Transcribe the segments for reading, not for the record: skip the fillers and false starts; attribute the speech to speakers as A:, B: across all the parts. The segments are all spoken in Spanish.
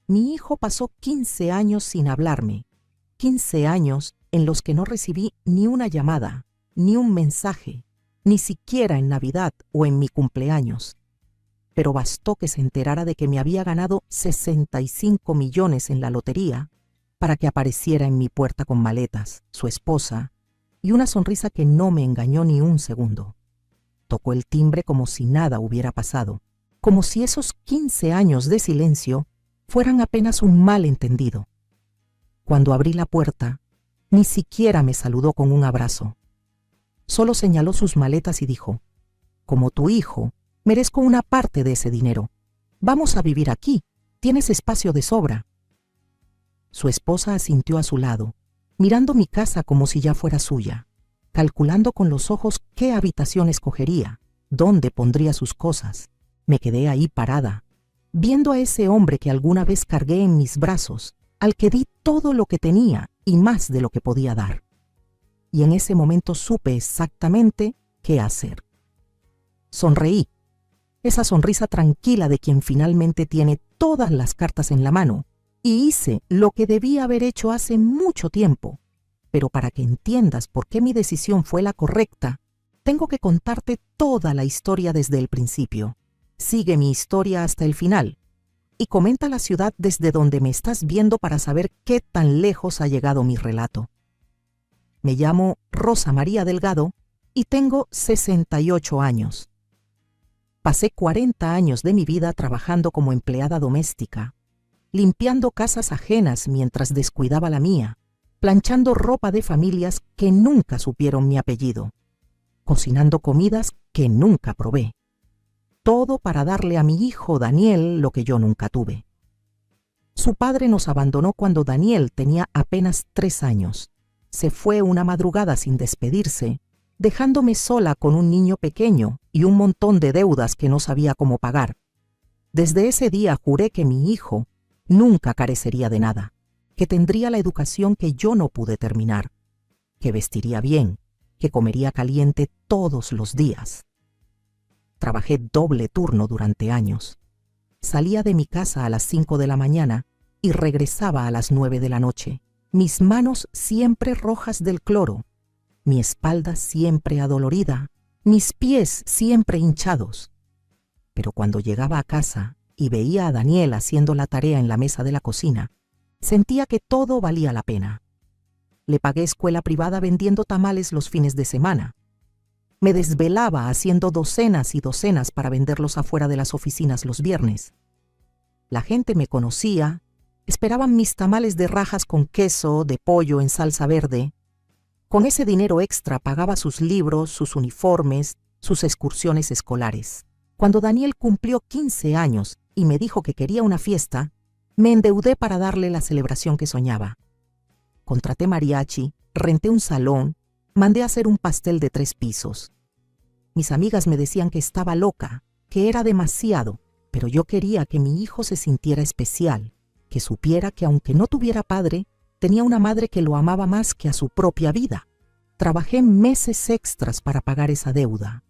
A: Mi hijo pasó 15 años sin hablarme, 15 años en los que no recibí ni una llamada, ni un mensaje, ni siquiera en Navidad o en mi cumpleaños. Pero bastó que se enterara de que me había ganado 65 millones en la lotería para que apareciera en mi puerta con maletas, su esposa, y una sonrisa que no me engañó ni un segundo. Tocó el timbre como si nada hubiera pasado, como si esos 15 años de silencio fueran apenas un malentendido. Cuando abrí la puerta, ni siquiera me saludó con un abrazo. Solo señaló sus maletas y dijo: «Como tu hijo, merezco una parte de ese dinero. Vamos a vivir aquí, tienes espacio de sobra». Su esposa asintió a su lado, mirando mi casa como si ya fuera suya, calculando con los ojos qué habitación escogería, dónde pondría sus cosas. Me quedé ahí parada, viendo a ese hombre que alguna vez cargué en mis brazos, al que di todo lo que tenía y más de lo que podía dar. Y en ese momento supe exactamente qué hacer. Sonreí, esa sonrisa tranquila de quien finalmente tiene todas las cartas en la mano, y hice lo que debía haber hecho hace mucho tiempo. Pero para que entiendas por qué mi decisión fue la correcta, tengo que contarte toda la historia desde el principio. Sigue mi historia hasta el final y comenta la ciudad desde donde me estás viendo para saber qué tan lejos ha llegado mi relato. Me llamo Rosa María Delgado y tengo 68 años. Pasé 40 años de mi vida trabajando como empleada doméstica, limpiando casas ajenas mientras descuidaba la mía, planchando ropa de familias que nunca supieron mi apellido, cocinando comidas que nunca probé. Todo para darle a mi hijo Daniel lo que yo nunca tuve. Su padre nos abandonó cuando Daniel tenía apenas 3 años. Se fue una madrugada sin despedirse, dejándome sola con un niño pequeño y un montón de deudas que no sabía cómo pagar. Desde ese día juré que mi hijo nunca carecería de nada, que tendría la educación que yo no pude terminar, que vestiría bien, que comería caliente todos los días. Trabajé doble turno durante años. Salía de mi casa a las 5 de la mañana y regresaba a las 9 de la noche, mis manos siempre rojas del cloro, mi espalda siempre adolorida, mis pies siempre hinchados. Pero cuando llegaba a casa y veía a Daniel haciendo la tarea en la mesa de la cocina, sentía que todo valía la pena. Le pagué escuela privada vendiendo tamales los fines de semana. Me desvelaba haciendo docenas y docenas para venderlos afuera de las oficinas los viernes. La gente me conocía, esperaban mis tamales de rajas con queso, de pollo en salsa verde. Con ese dinero extra pagaba sus libros, sus uniformes, sus excursiones escolares. Cuando Daniel cumplió 15 años y me dijo que quería una fiesta, me endeudé para darle la celebración que soñaba. Contraté mariachi, renté un salón, mandé a hacer un pastel de 3 pisos. Mis amigas me decían que estaba loca, que era demasiado, pero yo quería que mi hijo se sintiera especial, que supiera que aunque no tuviera padre, tenía una madre que lo amaba más que a su propia vida. Trabajé meses extras para pagar esa deuda,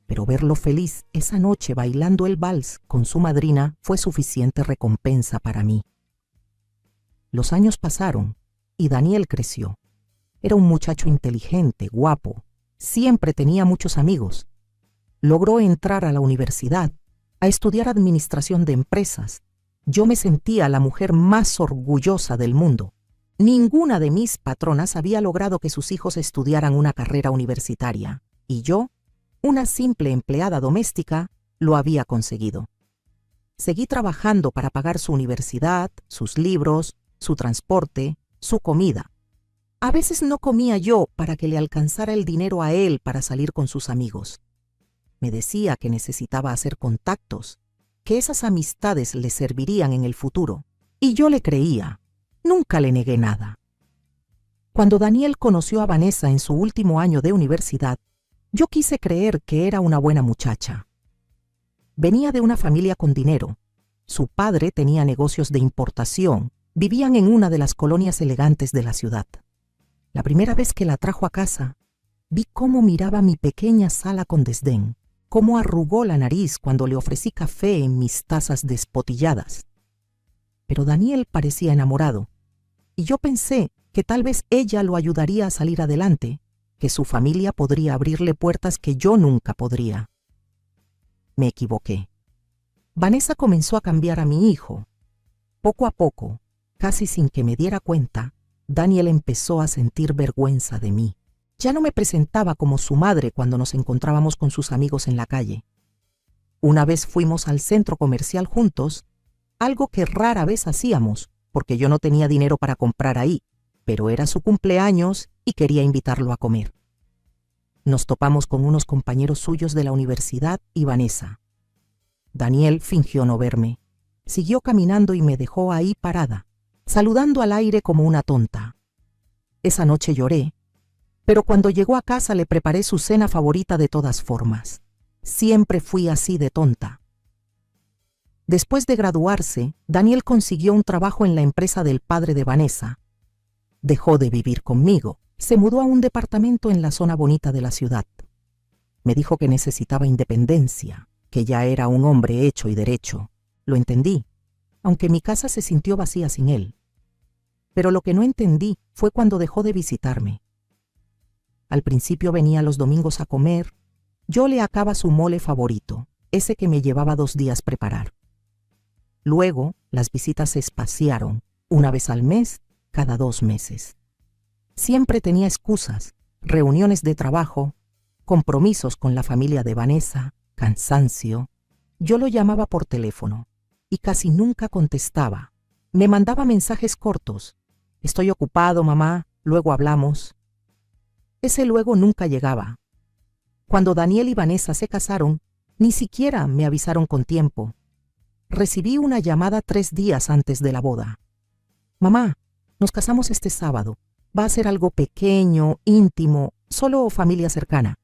A: pero verlo feliz esa noche bailando el vals con su madrina fue suficiente recompensa para mí. Los años pasaron y Daniel creció. Era un muchacho inteligente, guapo, siempre tenía muchos amigos. Logró entrar a la universidad, a estudiar administración de empresas. Yo me sentía la mujer más orgullosa del mundo. Ninguna de mis patronas había logrado que sus hijos estudiaran una carrera universitaria, y yo, una simple empleada doméstica, lo había conseguido. Seguí trabajando para pagar su universidad, sus libros, su transporte, su comida. A veces no comía yo para que le alcanzara el dinero a él para salir con sus amigos. Me decía que necesitaba hacer contactos, que esas amistades le servirían en el futuro, y yo le creía, nunca le negué nada. Cuando Daniel conoció a Vanessa en su último año de universidad, yo quise creer que era una buena muchacha. Venía de una familia con dinero. Su padre tenía negocios de importación, vivían en una de las colonias elegantes de la ciudad. La primera vez que la trajo a casa, vi cómo miraba mi pequeña sala con desdén, cómo arrugó la nariz cuando le ofrecí café en mis tazas despotilladas. pero Daniel parecía enamorado, y yo pensé que tal vez ella lo ayudaría a salir adelante, que su familia podría abrirle puertas que yo nunca podría. Me equivoqué. Vanessa comenzó a cambiar a mi hijo. Poco a poco, casi sin que me diera cuenta, Daniel empezó a sentir vergüenza de mí. Ya no me presentaba como su madre cuando nos encontrábamos con sus amigos en la calle. Una vez fuimos al centro comercial juntos, algo que rara vez hacíamos, porque yo no tenía dinero para comprar ahí, pero era su cumpleaños y quería invitarlo a comer. Nos topamos con unos compañeros suyos de la universidad y Vanessa. Daniel fingió no verme. Siguió caminando y me dejó ahí parada, saludando al aire como una tonta. Esa noche lloré, pero cuando llegó a casa le preparé su cena favorita de todas formas. Siempre fui así de tonta. Después de graduarse, Daniel consiguió un trabajo en la empresa del padre de Vanessa. Dejó de vivir conmigo. Se mudó a un departamento en la zona bonita de la ciudad. Me dijo que necesitaba independencia, que ya era un hombre hecho y derecho. Lo entendí, aunque mi casa se sintió vacía sin él. Pero lo que no entendí fue cuando dejó de visitarme. Al principio venía los domingos a comer. Yo le acaba su mole favorito, ese que me llevaba 2 días preparar. Luego, las visitas se espaciaron, una vez al mes, cada 2 meses. Siempre tenía excusas, reuniones de trabajo, compromisos con la familia de Vanessa, cansancio. Yo lo llamaba por teléfono y casi nunca contestaba. Me mandaba mensajes cortos. Estoy ocupado, mamá, luego hablamos. Ese luego nunca llegaba. Cuando Daniel y Vanessa se casaron, ni siquiera me avisaron con tiempo. Recibí una llamada 3 días antes de la boda. Mamá, nos casamos este sábado. Va a ser algo pequeño, íntimo, solo familia cercana.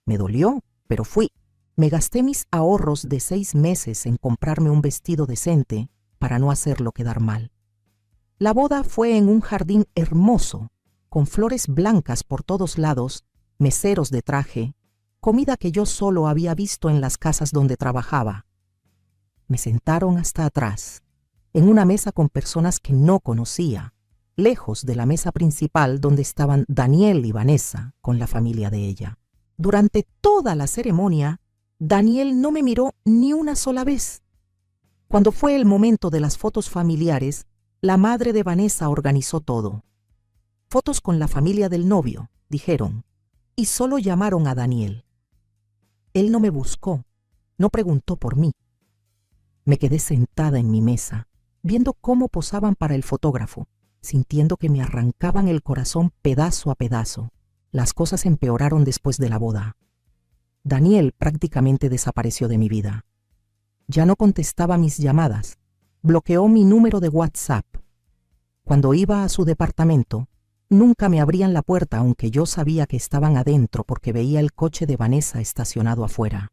A: Me dolió, pero fui. Me gasté mis ahorros de 6 meses en comprarme un vestido decente para no hacerlo quedar mal. La boda fue en un jardín hermoso, con flores blancas por todos lados, meseros de traje, comida que yo solo había visto en las casas donde trabajaba. Me sentaron hasta atrás, en una mesa con personas que no conocía, lejos de la mesa principal donde estaban Daniel y Vanessa con la familia de ella. Durante toda la ceremonia, Daniel no me miró ni una sola vez. Cuando fue el momento de las fotos familiares, la madre de Vanessa organizó todo. Fotos con la familia del novio, dijeron, y solo llamaron a Daniel. Él no me buscó, no preguntó por mí. Me quedé sentada en mi mesa, viendo cómo posaban para el fotógrafo, sintiendo que me arrancaban el corazón pedazo a pedazo. Las cosas empeoraron después de la boda. Daniel prácticamente desapareció de mi vida. Ya no contestaba mis llamadas, bloqueó mi número de WhatsApp. Cuando iba a su departamento, nunca me abrían la puerta, aunque yo sabía que estaban adentro porque veía el coche de Vanessa estacionado afuera.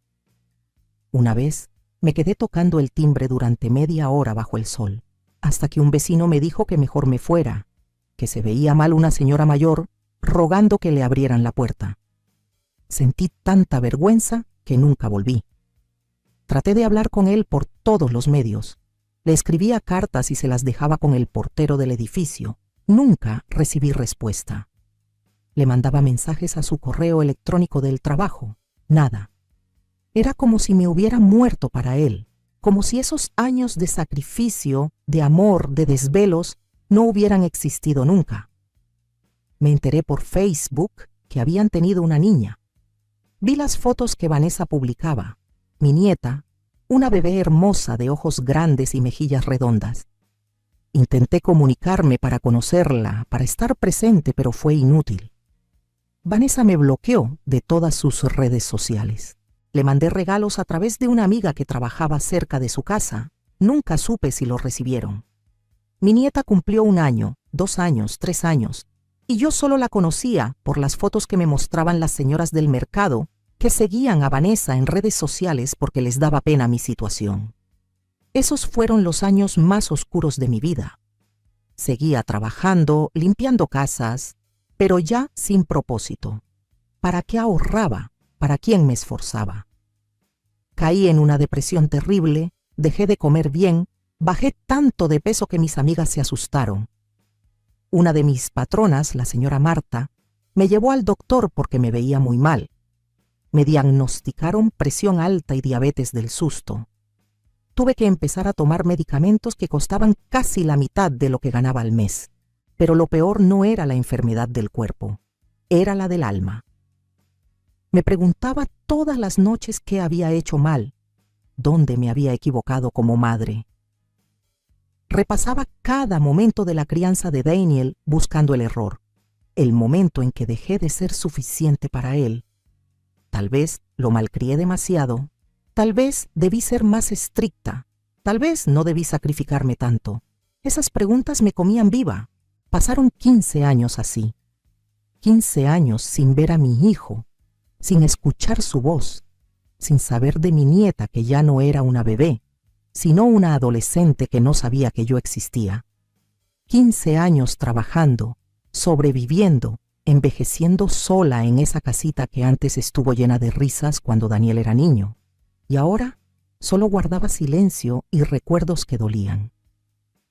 A: Una vez, me quedé tocando el timbre durante media hora bajo el sol, hasta que un vecino me dijo que mejor me fuera, que se veía mal una señora mayor rogando que le abrieran la puerta. Sentí tanta vergüenza que nunca volví. Traté de hablar con él por todos los medios. Le escribía cartas y se las dejaba con el portero del edificio. Nunca recibí respuesta. Le mandaba mensajes a su correo electrónico del trabajo. Nada. Era como si me hubiera muerto para él, como si esos años de sacrificio, de amor, de desvelos, no hubieran existido nunca. Me enteré por Facebook que habían tenido una niña. Vi las fotos que Vanessa publicaba. Mi nieta, una bebé hermosa de ojos grandes y mejillas redondas. Intenté comunicarme para conocerla, para estar presente, pero fue inútil. Vanessa me bloqueó de todas sus redes sociales. Le mandé regalos a través de una amiga que trabajaba cerca de su casa. Nunca supe si los recibieron. Mi nieta cumplió 1 año, 2 años, 3 años, y yo solo la conocía por las fotos que me mostraban las señoras del mercado que seguían a Vanessa en redes sociales porque les daba pena mi situación. Esos fueron los años más oscuros de mi vida. Seguía trabajando, limpiando casas, pero ya sin propósito. ¿Para qué ahorraba? ¿Para quién me esforzaba? Caí en una depresión terrible, dejé de comer bien, Bajé tanto de peso que mis amigas se asustaron. Una de mis patronas, la señora Marta, me llevó al doctor porque me veía muy mal. Me diagnosticaron presión alta y diabetes del susto. Tuve que empezar a tomar medicamentos que costaban casi la mitad de lo que ganaba al mes. Pero lo peor no era la enfermedad del cuerpo, era la del alma. Me preguntaba todas las noches qué había hecho mal, dónde me había equivocado como madre. Repasaba cada momento de la crianza de Daniel buscando el error, el momento en que dejé de ser suficiente para él. Tal vez lo malcrié demasiado, tal vez debí ser más estricta, tal vez no debí sacrificarme tanto. Esas preguntas me comían viva. Pasaron 15 años así. 15 años sin ver a mi hijo, sin escuchar su voz, sin saber de mi nieta que ya no era una bebé, sino una adolescente que no sabía que yo existía. 15 años trabajando, sobreviviendo, envejeciendo sola en esa casita que antes estuvo llena de risas cuando Daniel era niño, y ahora solo guardaba silencio y recuerdos que dolían.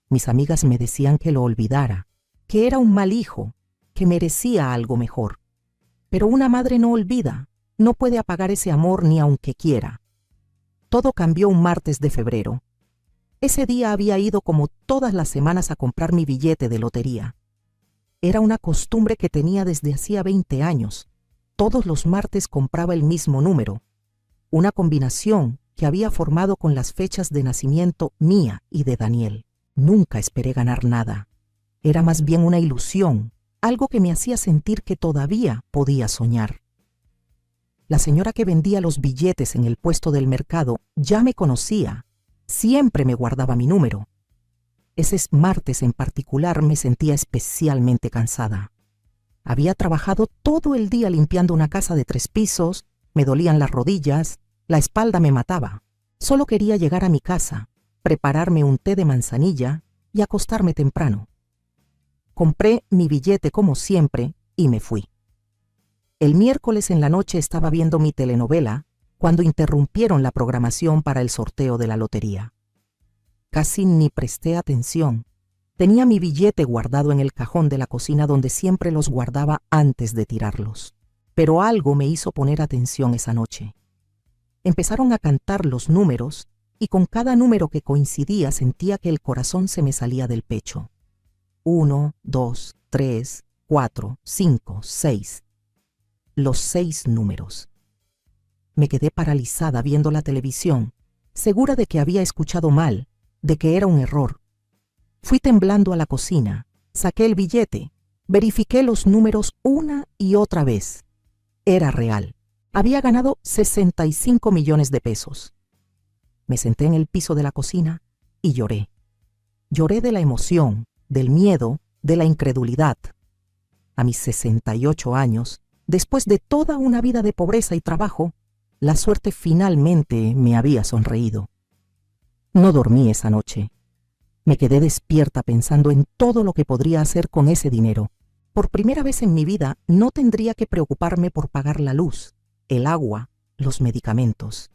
A: Mis amigas me decían que lo olvidara, que era un mal hijo, que merecía algo mejor. Pero una madre no olvida, no puede apagar ese amor ni aunque quiera. Todo cambió un martes de febrero. Ese día había ido como todas las semanas a comprar mi billete de lotería. Era una costumbre que tenía desde hacía 20 años. Todos los martes compraba el mismo número, una combinación que había formado con las fechas de nacimiento mía y de Daniel. Nunca esperé ganar nada. Era más bien una ilusión, algo que me hacía sentir que todavía podía soñar. La señora que vendía los billetes en el puesto del mercado ya me conocía, siempre me guardaba mi número. Ese martes en particular me sentía especialmente cansada. Había trabajado todo el día limpiando una casa de 3 pisos, me dolían las rodillas, la espalda me mataba. Solo quería llegar a mi casa, prepararme un té de manzanilla y acostarme temprano. Compré mi billete como siempre y me fui. El miércoles en la noche estaba viendo mi telenovela cuando interrumpieron la programación para el sorteo de la lotería. Casi ni presté atención. Tenía mi billete guardado en el cajón de la cocina donde siempre los guardaba antes de tirarlos. Pero algo me hizo poner atención esa noche. Empezaron a cantar los números y con cada número que coincidía sentía que el corazón se me salía del pecho. 1, 2, 3, 4, 5, 6. Los 6 números. Me quedé paralizada viendo la televisión, segura de que había escuchado mal, de que era un error. Fui temblando a la cocina, saqué el billete, verifiqué los números una y otra vez. Era real. Había ganado 65 millones de pesos. Me senté en el piso de la cocina y lloré. Lloré de la emoción, del miedo, de la incredulidad. A mis 68 años, después de toda una vida de pobreza y trabajo, la suerte finalmente me había sonreído. No dormí esa noche. Me quedé despierta pensando en todo lo que podría hacer con ese dinero. Por primera vez en mi vida no tendría que preocuparme por pagar la luz, el agua, los medicamentos.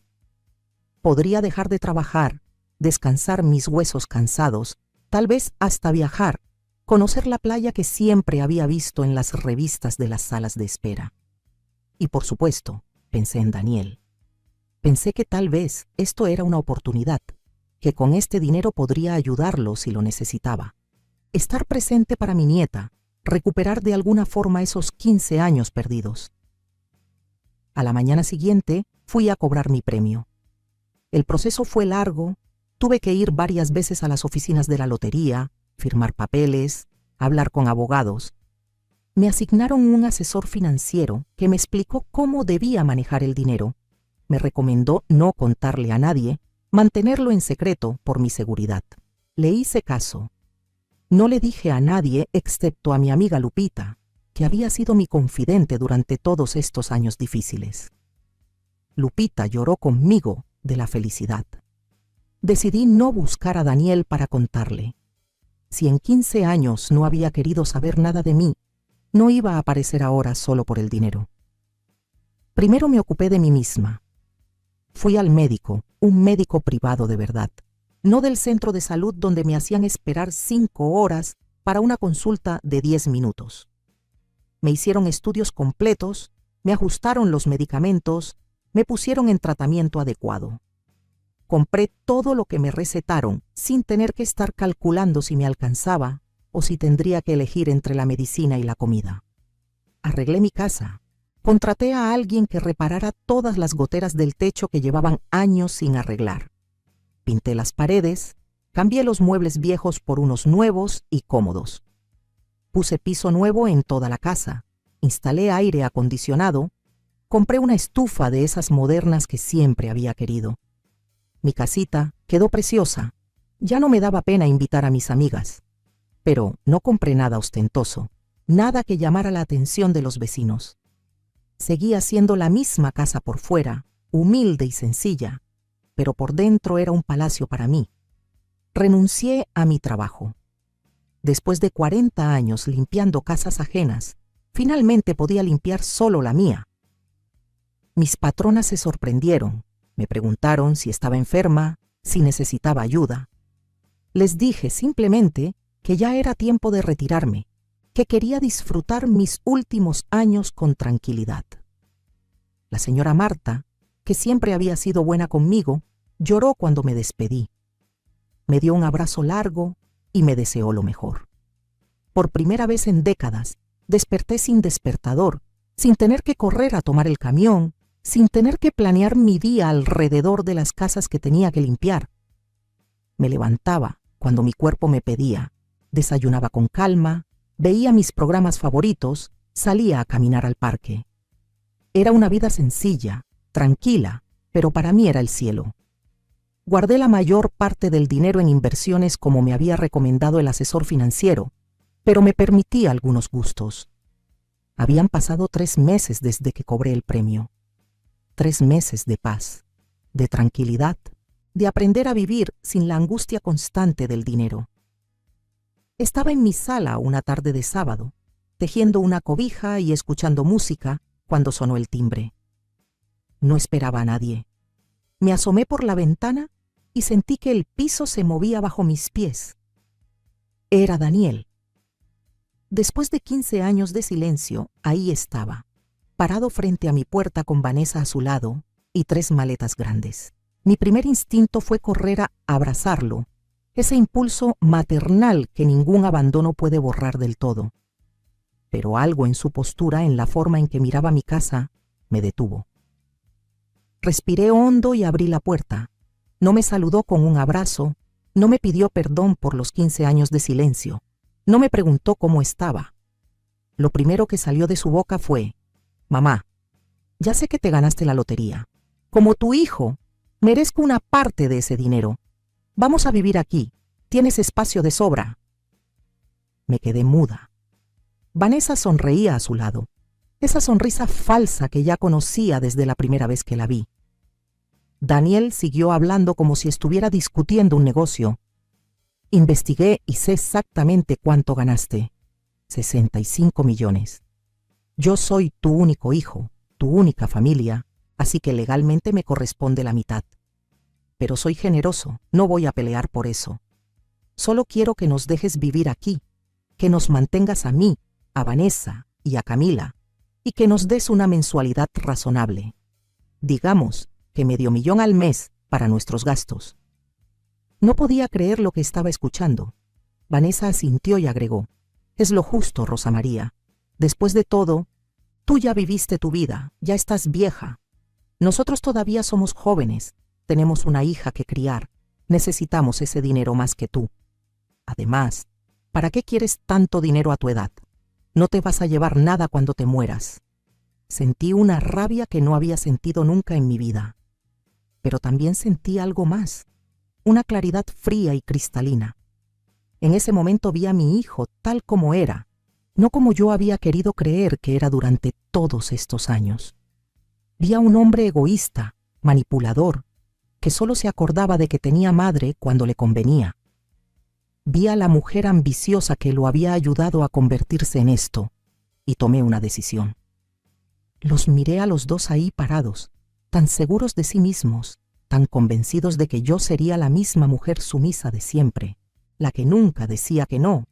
A: Podría dejar de trabajar, descansar mis huesos cansados, tal vez hasta viajar, conocer la playa que siempre había visto en las revistas de las salas de espera. Y por supuesto, pensé en Daniel. Pensé que tal vez esto era una oportunidad, que con este dinero podría ayudarlo si lo necesitaba. Estar presente para mi nieta, recuperar de alguna forma esos 15 años perdidos. A la mañana siguiente fui a cobrar mi premio. El proceso fue largo, tuve que ir varias veces a las oficinas de la lotería, firmar papeles, hablar con abogados. Me asignaron un asesor financiero que me explicó cómo debía manejar el dinero. Me recomendó no contarle a nadie, mantenerlo en secreto por mi seguridad. Le hice caso. No le dije a nadie excepto a mi amiga Lupita, que había sido mi confidente durante todos estos años difíciles. Lupita lloró conmigo de la felicidad. Decidí no buscar a Daniel para contarle. Si en 15 años no había querido saber nada de mí, no iba a aparecer ahora solo por el dinero. Primero me ocupé de mí misma. Fui al médico, un médico privado de verdad. no del centro de salud donde me hacían esperar 5 horas para una consulta de 10 minutos. Me hicieron estudios completos, me ajustaron los medicamentos, me pusieron en tratamiento adecuado. Compré todo lo que me recetaron sin tener que estar calculando si me alcanzaba o si tendría que elegir entre la medicina y la comida. Arreglé mi casa. Contraté a alguien que reparara todas las goteras del techo que llevaban años sin arreglar. Pinté las paredes, cambié los muebles viejos por unos nuevos y cómodos. Puse piso nuevo en toda la casa, instalé aire acondicionado, compré una estufa de esas modernas que siempre había querido. Mi casita quedó preciosa. Ya no me daba pena invitar a mis amigas. Pero no compré nada ostentoso, nada que llamara la atención de los vecinos. Seguía siendo la misma casa por fuera, humilde y sencilla, pero por dentro era un palacio para mí. Renuncié a mi trabajo. Después de 40 años limpiando casas ajenas, finalmente podía limpiar solo la mía. Mis patronas se sorprendieron, me preguntaron si estaba enferma, si necesitaba ayuda. Les dije simplemente que ya era tiempo de retirarme, que quería disfrutar mis últimos años con tranquilidad. La señora Marta, que siempre había sido buena conmigo, lloró cuando me despedí. Me dio un abrazo largo y me deseó lo mejor. Por primera vez en décadas, desperté sin despertador, sin tener que correr a tomar el camión, sin tener que planear mi día alrededor de las casas que tenía que limpiar. Me levantaba cuando mi cuerpo me pedía, desayunaba con calma, veía mis programas favoritos, salía a caminar al parque. Era una vida sencilla, tranquila, pero para mí era el cielo. Guardé la mayor parte del dinero en inversiones como me había recomendado el asesor financiero, pero me permití algunos gustos. Habían pasado 3 meses desde que cobré el premio. 3 meses de paz, de tranquilidad, de aprender a vivir sin la angustia constante del dinero. Estaba en mi sala una tarde de sábado, tejiendo una cobija y escuchando música cuando sonó el timbre. No esperaba a nadie. Me asomé por la ventana y sentí que el piso se movía bajo mis pies. Era Daniel. Después de 15 años de silencio, ahí estaba, parado frente a mi puerta con Vanessa a su lado y 3 maletas grandes. Mi primer instinto fue correr a abrazarlo, ese impulso maternal que ningún abandono puede borrar del todo. Pero algo en su postura, en la forma en que miraba mi casa, me detuvo. Respiré hondo y abrí la puerta. No me saludó con un abrazo, no me pidió perdón por los 15 años de silencio, no me preguntó cómo estaba. Lo primero que salió de su boca fue: «Mamá, ya sé que te ganaste la lotería. Como tu hijo, merezco una parte de ese dinero. Vamos a vivir aquí, tienes espacio de sobra». Me quedé muda. Vanessa sonreía a su lado, esa sonrisa falsa que ya conocía desde la primera vez que la vi. Daniel siguió hablando como si estuviera discutiendo un negocio. «Investigué y sé exactamente cuánto ganaste. 65 millones. Yo soy tu único hijo, tu única familia, así que legalmente me corresponde la mitad. Pero soy generoso, no voy a pelear por eso. Solo quiero que nos dejes vivir aquí, que nos mantengas a mí, a Vanessa y a Camila, y que nos des una mensualidad razonable. Digamos que $500,000 al mes para nuestros gastos». No podía creer lo que estaba escuchando. Vanessa asintió y agregó: «Es lo justo, Rosa María. Después de todo, tú ya viviste tu vida, ya estás vieja. Nosotros todavía somos jóvenes, tenemos una hija que criar, necesitamos ese dinero más que tú. Además, ¿para qué quieres tanto dinero a tu edad? No te vas a llevar nada cuando te mueras». Sentí una rabia que no había sentido nunca en mi vida. Pero también sentí algo más, una claridad fría y cristalina. En ese momento vi a mi hijo tal como era, no como yo había querido creer que era durante todos estos años. Vi a un hombre egoísta, manipulador, que solo se acordaba de que tenía madre cuando le convenía. Vi a la mujer ambiciosa que lo había ayudado a convertirse en esto, y tomé una decisión. Los miré a los dos ahí parados, tan seguros de sí mismos, tan convencidos de que yo sería la misma mujer sumisa de siempre, la que nunca decía que no,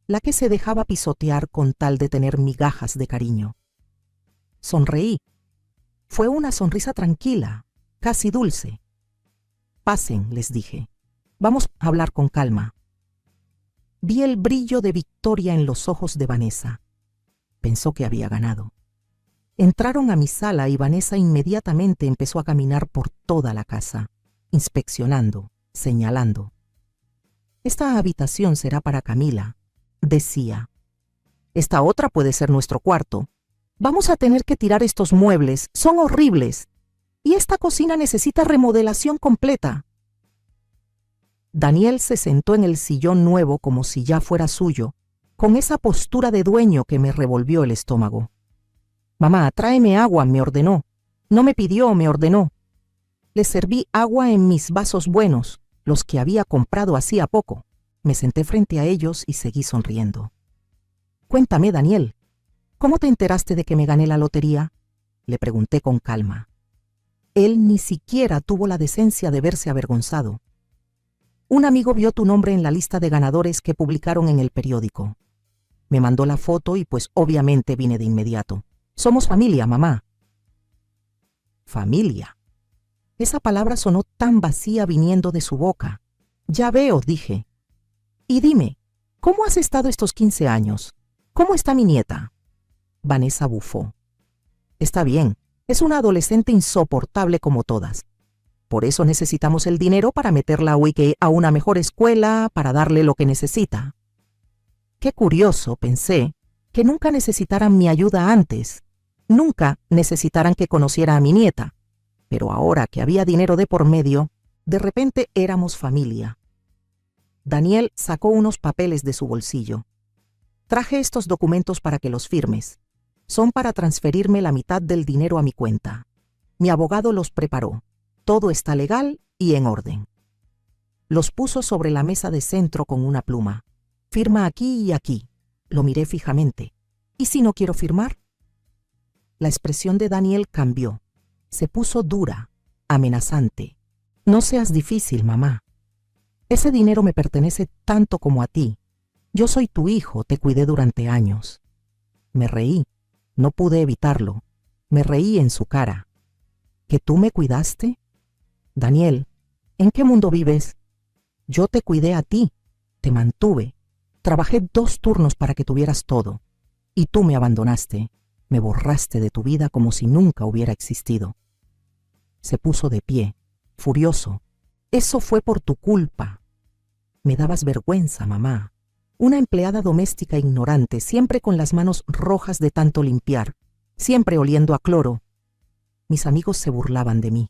A: la que se dejaba pisotear con tal de tener migajas de cariño. Sonreí. Fue una sonrisa tranquila, casi dulce. «Pasen», les dije. «Vamos a hablar con calma». Vi el brillo de victoria en los ojos de Vanessa. Pensó que había ganado. Entraron a mi sala y Vanessa inmediatamente empezó a caminar por toda la casa, inspeccionando, señalando. «Esta habitación será para Camila», decía. «Esta otra puede ser nuestro cuarto. Vamos a tener que tirar estos muebles, son horribles. Y esta cocina necesita remodelación completa». Daniel se sentó en el sillón nuevo como si ya fuera suyo, con esa postura de dueño que me revolvió el estómago. «Mamá, tráeme agua», me ordenó. No me pidió, me ordenó. Le serví agua en mis vasos buenos, los que había comprado hacía poco. Me senté frente a ellos y seguí sonriendo. «Cuéntame, Daniel, ¿cómo te enteraste de que me gané la lotería?», le pregunté con calma. Él ni siquiera tuvo la decencia de verse avergonzado. «Un amigo vio tu nombre en la lista de ganadores que publicaron en el periódico. Me mandó la foto y pues obviamente vine de inmediato. Somos familia, mamá». «Familia». Esa palabra sonó tan vacía viniendo de su boca. «Ya veo», dije. «Y dime, ¿cómo has estado estos 15 años? ¿Cómo está mi nieta?». Vanessa bufó. «Está bien, es una adolescente insoportable como todas. Por eso necesitamos el dinero para meterla a una mejor escuela, para darle lo que necesita». Qué curioso, pensé, que nunca necesitaran mi ayuda antes. Nunca necesitaran que conociera a mi nieta. Pero ahora que había dinero de por medio, de repente éramos familia. Daniel sacó unos papeles de su bolsillo. «Traje estos documentos para que los firmes. Son para transferirme la mitad del dinero a mi cuenta. Mi abogado los preparó. Todo está legal y en orden». Los puso sobre la mesa de centro con una pluma. «Firma aquí y aquí». Lo miré fijamente. «¿Y si no quiero firmar?». La expresión de Daniel cambió. Se puso dura, amenazante. «No seas difícil, mamá. Ese dinero me pertenece tanto como a ti. Yo soy tu hijo, te cuidé durante años». Me reí. No pude evitarlo. Me reí en su cara. «¿Que tú me cuidaste? Daniel, ¿en qué mundo vives? Yo te cuidé a ti, te mantuve. Trabajé 2 turnos para que tuvieras todo. Y tú me abandonaste, me borraste de tu vida como si nunca hubiera existido». Se puso de pie, furioso. «Eso fue por tu culpa. Me dabas vergüenza, mamá. Una empleada doméstica ignorante, siempre con las manos rojas de tanto limpiar, siempre oliendo a cloro». Mis amigos se burlaban de mí.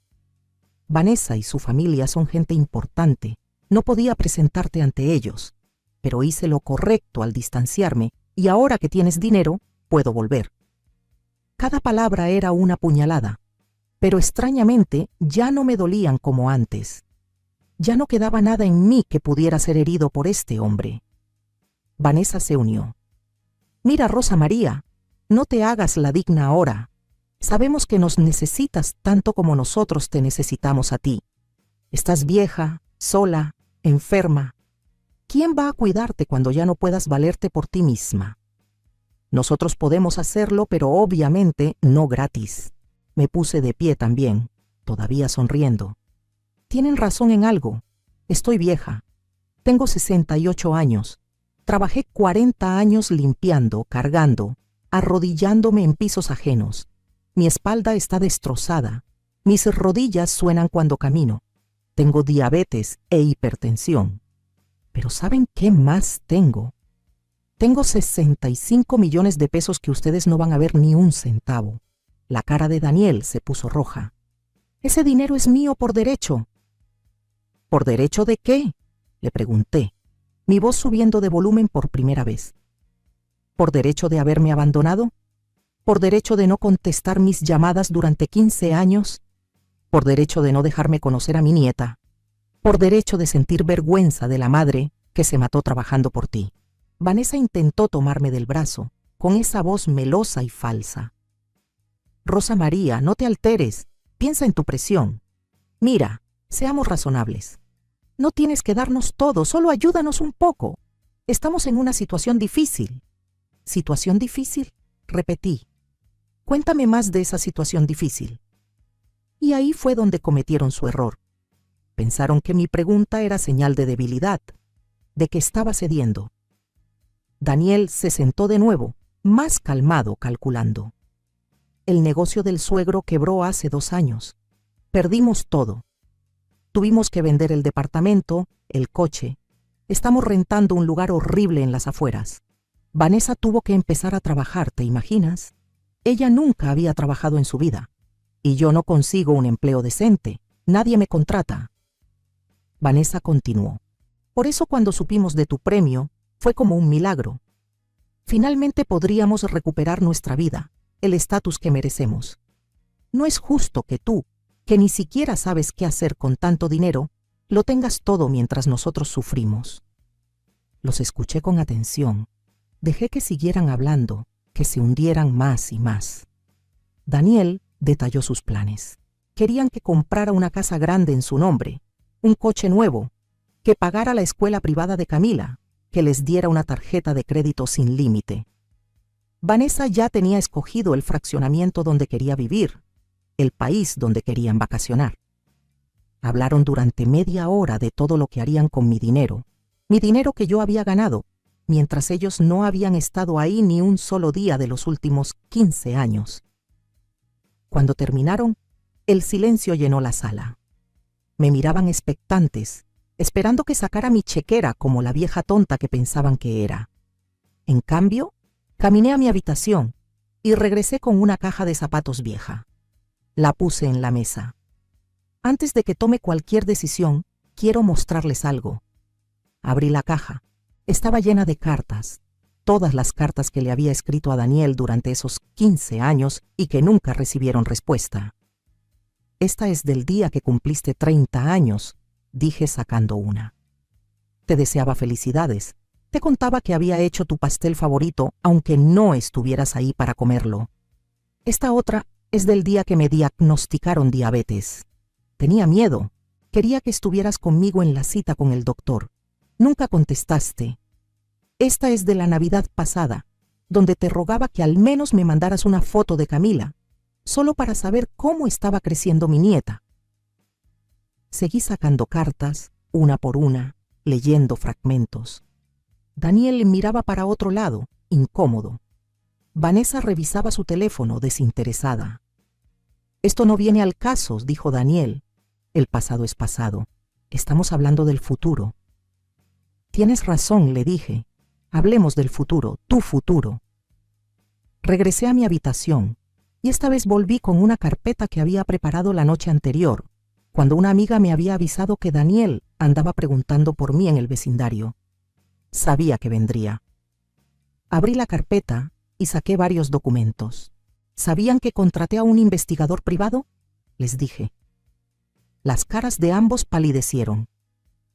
A: «Vanessa y su familia son gente importante. No podía presentarte ante ellos. Pero hice lo correcto al distanciarme y ahora que tienes dinero, puedo volver». Cada palabra era una puñalada, pero extrañamente ya no me dolían como antes. Ya no quedaba nada en mí que pudiera ser herido por este hombre. Vanessa se unió. «Mira, Rosa María, no te hagas la digna ahora. Sabemos que nos necesitas tanto como nosotros te necesitamos a ti. Estás vieja, sola, enferma. ¿Quién va a cuidarte cuando ya no puedas valerte por ti misma? Nosotros podemos hacerlo, pero obviamente no gratis». Me puse de pie también, todavía sonriendo. «Tienen razón en algo. Estoy vieja. Tengo 68 años. Trabajé 40 años limpiando, cargando, arrodillándome en pisos ajenos. Mi espalda está destrozada. Mis rodillas suenan cuando camino. Tengo diabetes e hipertensión. Pero ¿saben qué más tengo? Tengo 65 millones de pesos que ustedes no van a ver ni un centavo». La cara de Daniel se puso roja. «Ese dinero es mío por derecho». «¿Por derecho de qué?», le pregunté, mi voz subiendo de volumen por primera vez. «¿Por derecho de haberme abandonado? ¿Por derecho de no contestar mis llamadas durante 15 años? ¿Por derecho de no dejarme conocer a mi nieta? ¿Por derecho de sentir vergüenza de la madre que se mató trabajando por ti?». Vanessa intentó tomarme del brazo, con esa voz melosa y falsa. «Rosa María, no te alteres. Piensa en tu presión. Mira, Seamos razonables. No tienes que darnos todo, solo ayúdanos un poco. Estamos en una situación difícil. ¿Situación difícil? Repetí. Cuéntame más de esa situación difícil. Y ahí fue donde cometieron su error. Pensaron que mi pregunta era señal de debilidad, de que estaba cediendo. Daniel se sentó de nuevo, más calmado, calculando. El negocio del suegro quebró hace 2 años. Perdimos todo. Tuvimos que vender el departamento, el coche. Estamos rentando un lugar horrible en las afueras. Vanessa tuvo que empezar a trabajar, ¿te imaginas? Ella nunca había trabajado en su vida. Y yo no consigo un empleo decente. Nadie me contrata. Vanessa continuó. Por eso cuando supimos de tu premio, fue como un milagro. Finalmente podríamos recuperar nuestra vida, el estatus que merecemos. No es justo que tú, que ni siquiera sabes qué hacer con tanto dinero, lo tengas todo mientras nosotros sufrimos. Los escuché con atención. Dejé que siguieran hablando, que se hundieran más y más. Daniel detalló sus planes. Querían que comprara una casa grande en su nombre, un coche nuevo, que pagara la escuela privada de Camila, que les diera una tarjeta de crédito sin límite. Vanessa ya tenía escogido el fraccionamiento donde quería vivir, el país donde querían vacacionar. Hablaron durante media hora de todo lo que harían con mi dinero que yo había ganado, mientras ellos no habían estado ahí ni un solo día de los últimos 15 años. Cuando terminaron, el silencio llenó la sala. Me miraban expectantes, esperando que sacara mi chequera como la vieja tonta que pensaban que era. En cambio, caminé a mi habitación y regresé con una caja de zapatos vieja. La puse en la mesa. Antes de que tome cualquier decisión, quiero mostrarles algo. Abrí la caja. Estaba llena de cartas, todas las cartas que le había escrito a Daniel durante esos 15 años y que nunca recibieron respuesta. Esta es del día que cumpliste 30 años, dije sacando una. Te deseaba felicidades. Te contaba que había hecho tu pastel favorito, aunque no estuvieras ahí para comerlo. Esta otra es del día que me diagnosticaron diabetes. Tenía miedo. Quería que estuvieras conmigo en la cita con el doctor. Nunca contestaste. Esta es de la Navidad pasada, donde te rogaba que al menos me mandaras una foto de Camila, solo para saber cómo estaba creciendo mi nieta. Seguí sacando cartas, una por una, leyendo fragmentos. Daniel miraba para otro lado, incómodo. Vanessa revisaba su teléfono, desinteresada. Esto no viene al caso, dijo Daniel. El pasado es pasado. Estamos hablando del futuro. Tienes razón, le dije. Hablemos del futuro, tu futuro. Regresé a mi habitación y esta vez volví con una carpeta que había preparado la noche anterior, cuando una amiga me había avisado que Daniel andaba preguntando por mí en el vecindario. Sabía que vendría. Abrí la carpeta y saqué varios documentos. ¿Sabían que contraté a un investigador privado? Les dije. Las caras de ambos palidecieron.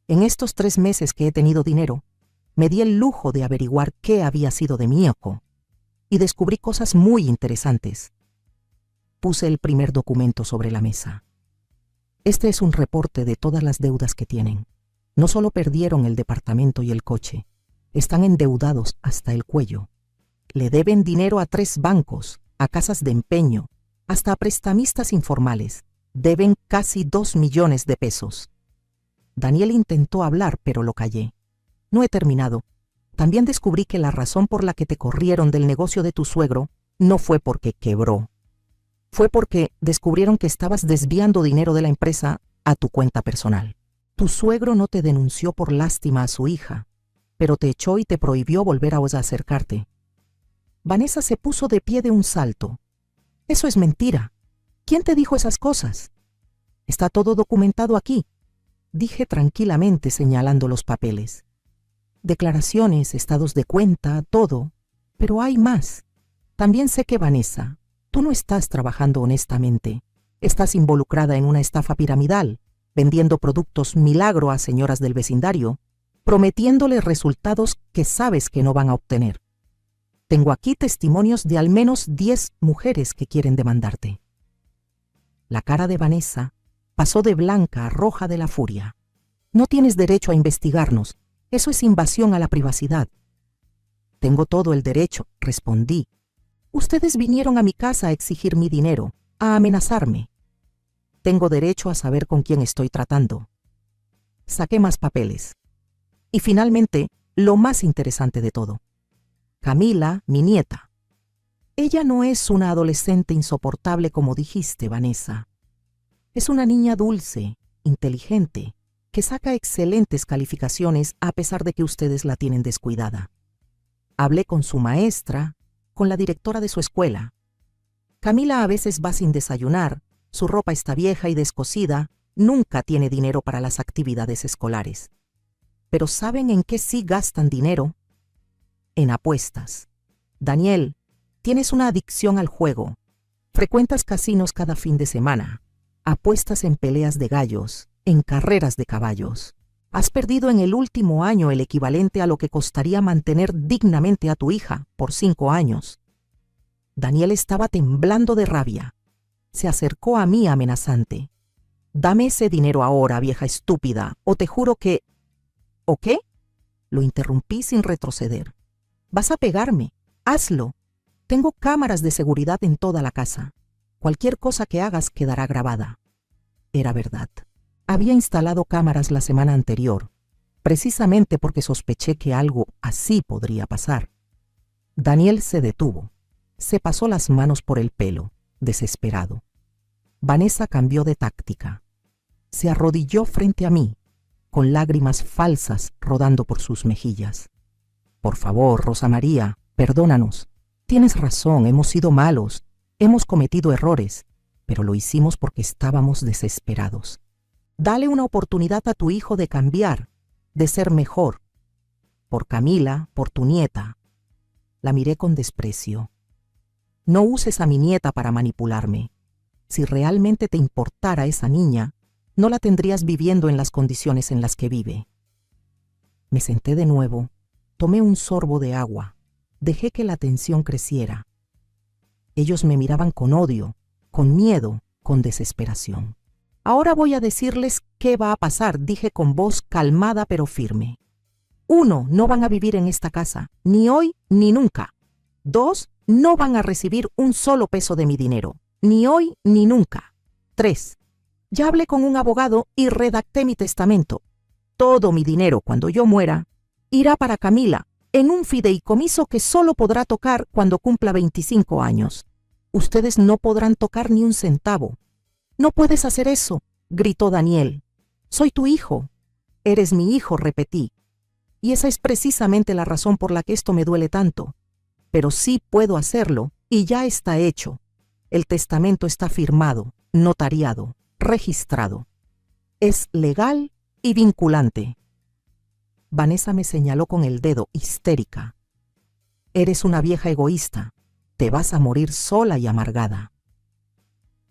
A: En estos 3 meses que he tenido dinero, me di el lujo de averiguar qué había sido de mi hijo y descubrí cosas muy interesantes. Puse el primer documento sobre la mesa. Este es un reporte de todas las deudas que tienen. No solo perdieron el departamento y el coche, están endeudados hasta el cuello. Le deben dinero a 3 bancos, a casas de empeño, hasta a prestamistas informales. Deben casi 2 millones de pesos. Daniel intentó hablar, pero lo callé. No he terminado. También descubrí que la razón por la que te corrieron del negocio de tu suegro no fue porque quebró. Fue porque descubrieron que estabas desviando dinero de la empresa a tu cuenta personal. Tu suegro no te denunció por lástima a su hija, pero te echó y te prohibió volver a acercarte. Vanessa se puso de pie de un salto. Eso es mentira. ¿Quién te dijo esas cosas? Está todo documentado aquí, dije tranquilamente señalando los papeles. Declaraciones, estados de cuenta, todo. Pero hay más. También sé que Vanessa, tú no estás trabajando honestamente. Estás involucrada en una estafa piramidal, vendiendo productos milagro a señoras del vecindario, prometiéndoles resultados que sabes que no van a obtener. Tengo aquí testimonios de al menos 10 mujeres que quieren demandarte. La cara de Vanessa Pasó de blanca a roja de la furia. No tienes derecho a investigarnos. Eso es invasión a la privacidad. Tengo todo el derecho, respondí. Ustedes vinieron a mi casa a exigir mi dinero, a amenazarme. Tengo derecho a saber con quién estoy tratando. Saqué más papeles. Y finalmente, lo más interesante de todo. Camila, mi nieta. Ella no es una adolescente insoportable como dijiste, Vanessa. Es una niña dulce, inteligente, que saca excelentes calificaciones a pesar de que ustedes la tienen descuidada. Hablé con su maestra, con la directora de su escuela. Camila a veces va sin desayunar, su ropa está vieja y descosida, nunca tiene dinero para las actividades escolares. Pero ¿saben en qué sí gastan dinero? En apuestas. Daniel, tienes una adicción al juego. Frecuentas casinos cada fin de semana. Apuestas en peleas de gallos, en carreras de caballos. Has perdido en el último año el equivalente a lo que costaría mantener dignamente a tu hija por 5 años. Daniel estaba temblando de rabia. Se acercó a mí amenazante. Dame ese dinero ahora, vieja estúpida, o te juro que... ¿O qué? Lo interrumpí sin retroceder. Vas a pegarme. Hazlo. Tengo cámaras de seguridad en toda la casa. Cualquier cosa que hagas quedará grabada. Era verdad. Había instalado cámaras la semana anterior, precisamente porque sospeché que algo así podría pasar. Daniel se detuvo. Se pasó las manos por el pelo, desesperado. Vanessa cambió de táctica. Se arrodilló frente a mí, con lágrimas falsas rodando por sus mejillas. Por favor, Rosa María, perdónanos. Tienes razón, hemos sido malos, hemos cometido errores, pero lo hicimos porque estábamos desesperados. Dale una oportunidad a tu hijo de cambiar, de ser mejor. Por Camila, por tu nieta. La miré con desprecio. No uses a mi nieta para manipularme. Si realmente te importara esa niña, no la tendrías viviendo en las condiciones en las que vive. Me senté de nuevo, tomé un sorbo de agua, dejé que la tensión creciera. Ellos me miraban con odio, con miedo, con desesperación. Ahora voy a decirles qué va a pasar, dije con voz calmada pero firme. 1, no van a vivir en esta casa, ni hoy ni nunca. 2, no van a recibir un solo peso de mi dinero, ni hoy ni nunca. 3, ya hablé con un abogado y redacté mi testamento. Todo mi dinero, cuando yo muera, irá para Camila, en un fideicomiso que solo podrá tocar cuando cumpla 25 años. Ustedes no podrán tocar ni un centavo. No puedes hacer eso, gritó Daniel. Soy tu hijo. Eres mi hijo, repetí. Y esa es precisamente la razón por la que esto me duele tanto. Pero sí puedo hacerlo y ya está hecho. El testamento está firmado, notariado, registrado. Es legal y vinculante. Vanessa me señaló con el dedo, histérica. Eres una vieja egoísta. Te vas a morir sola y amargada.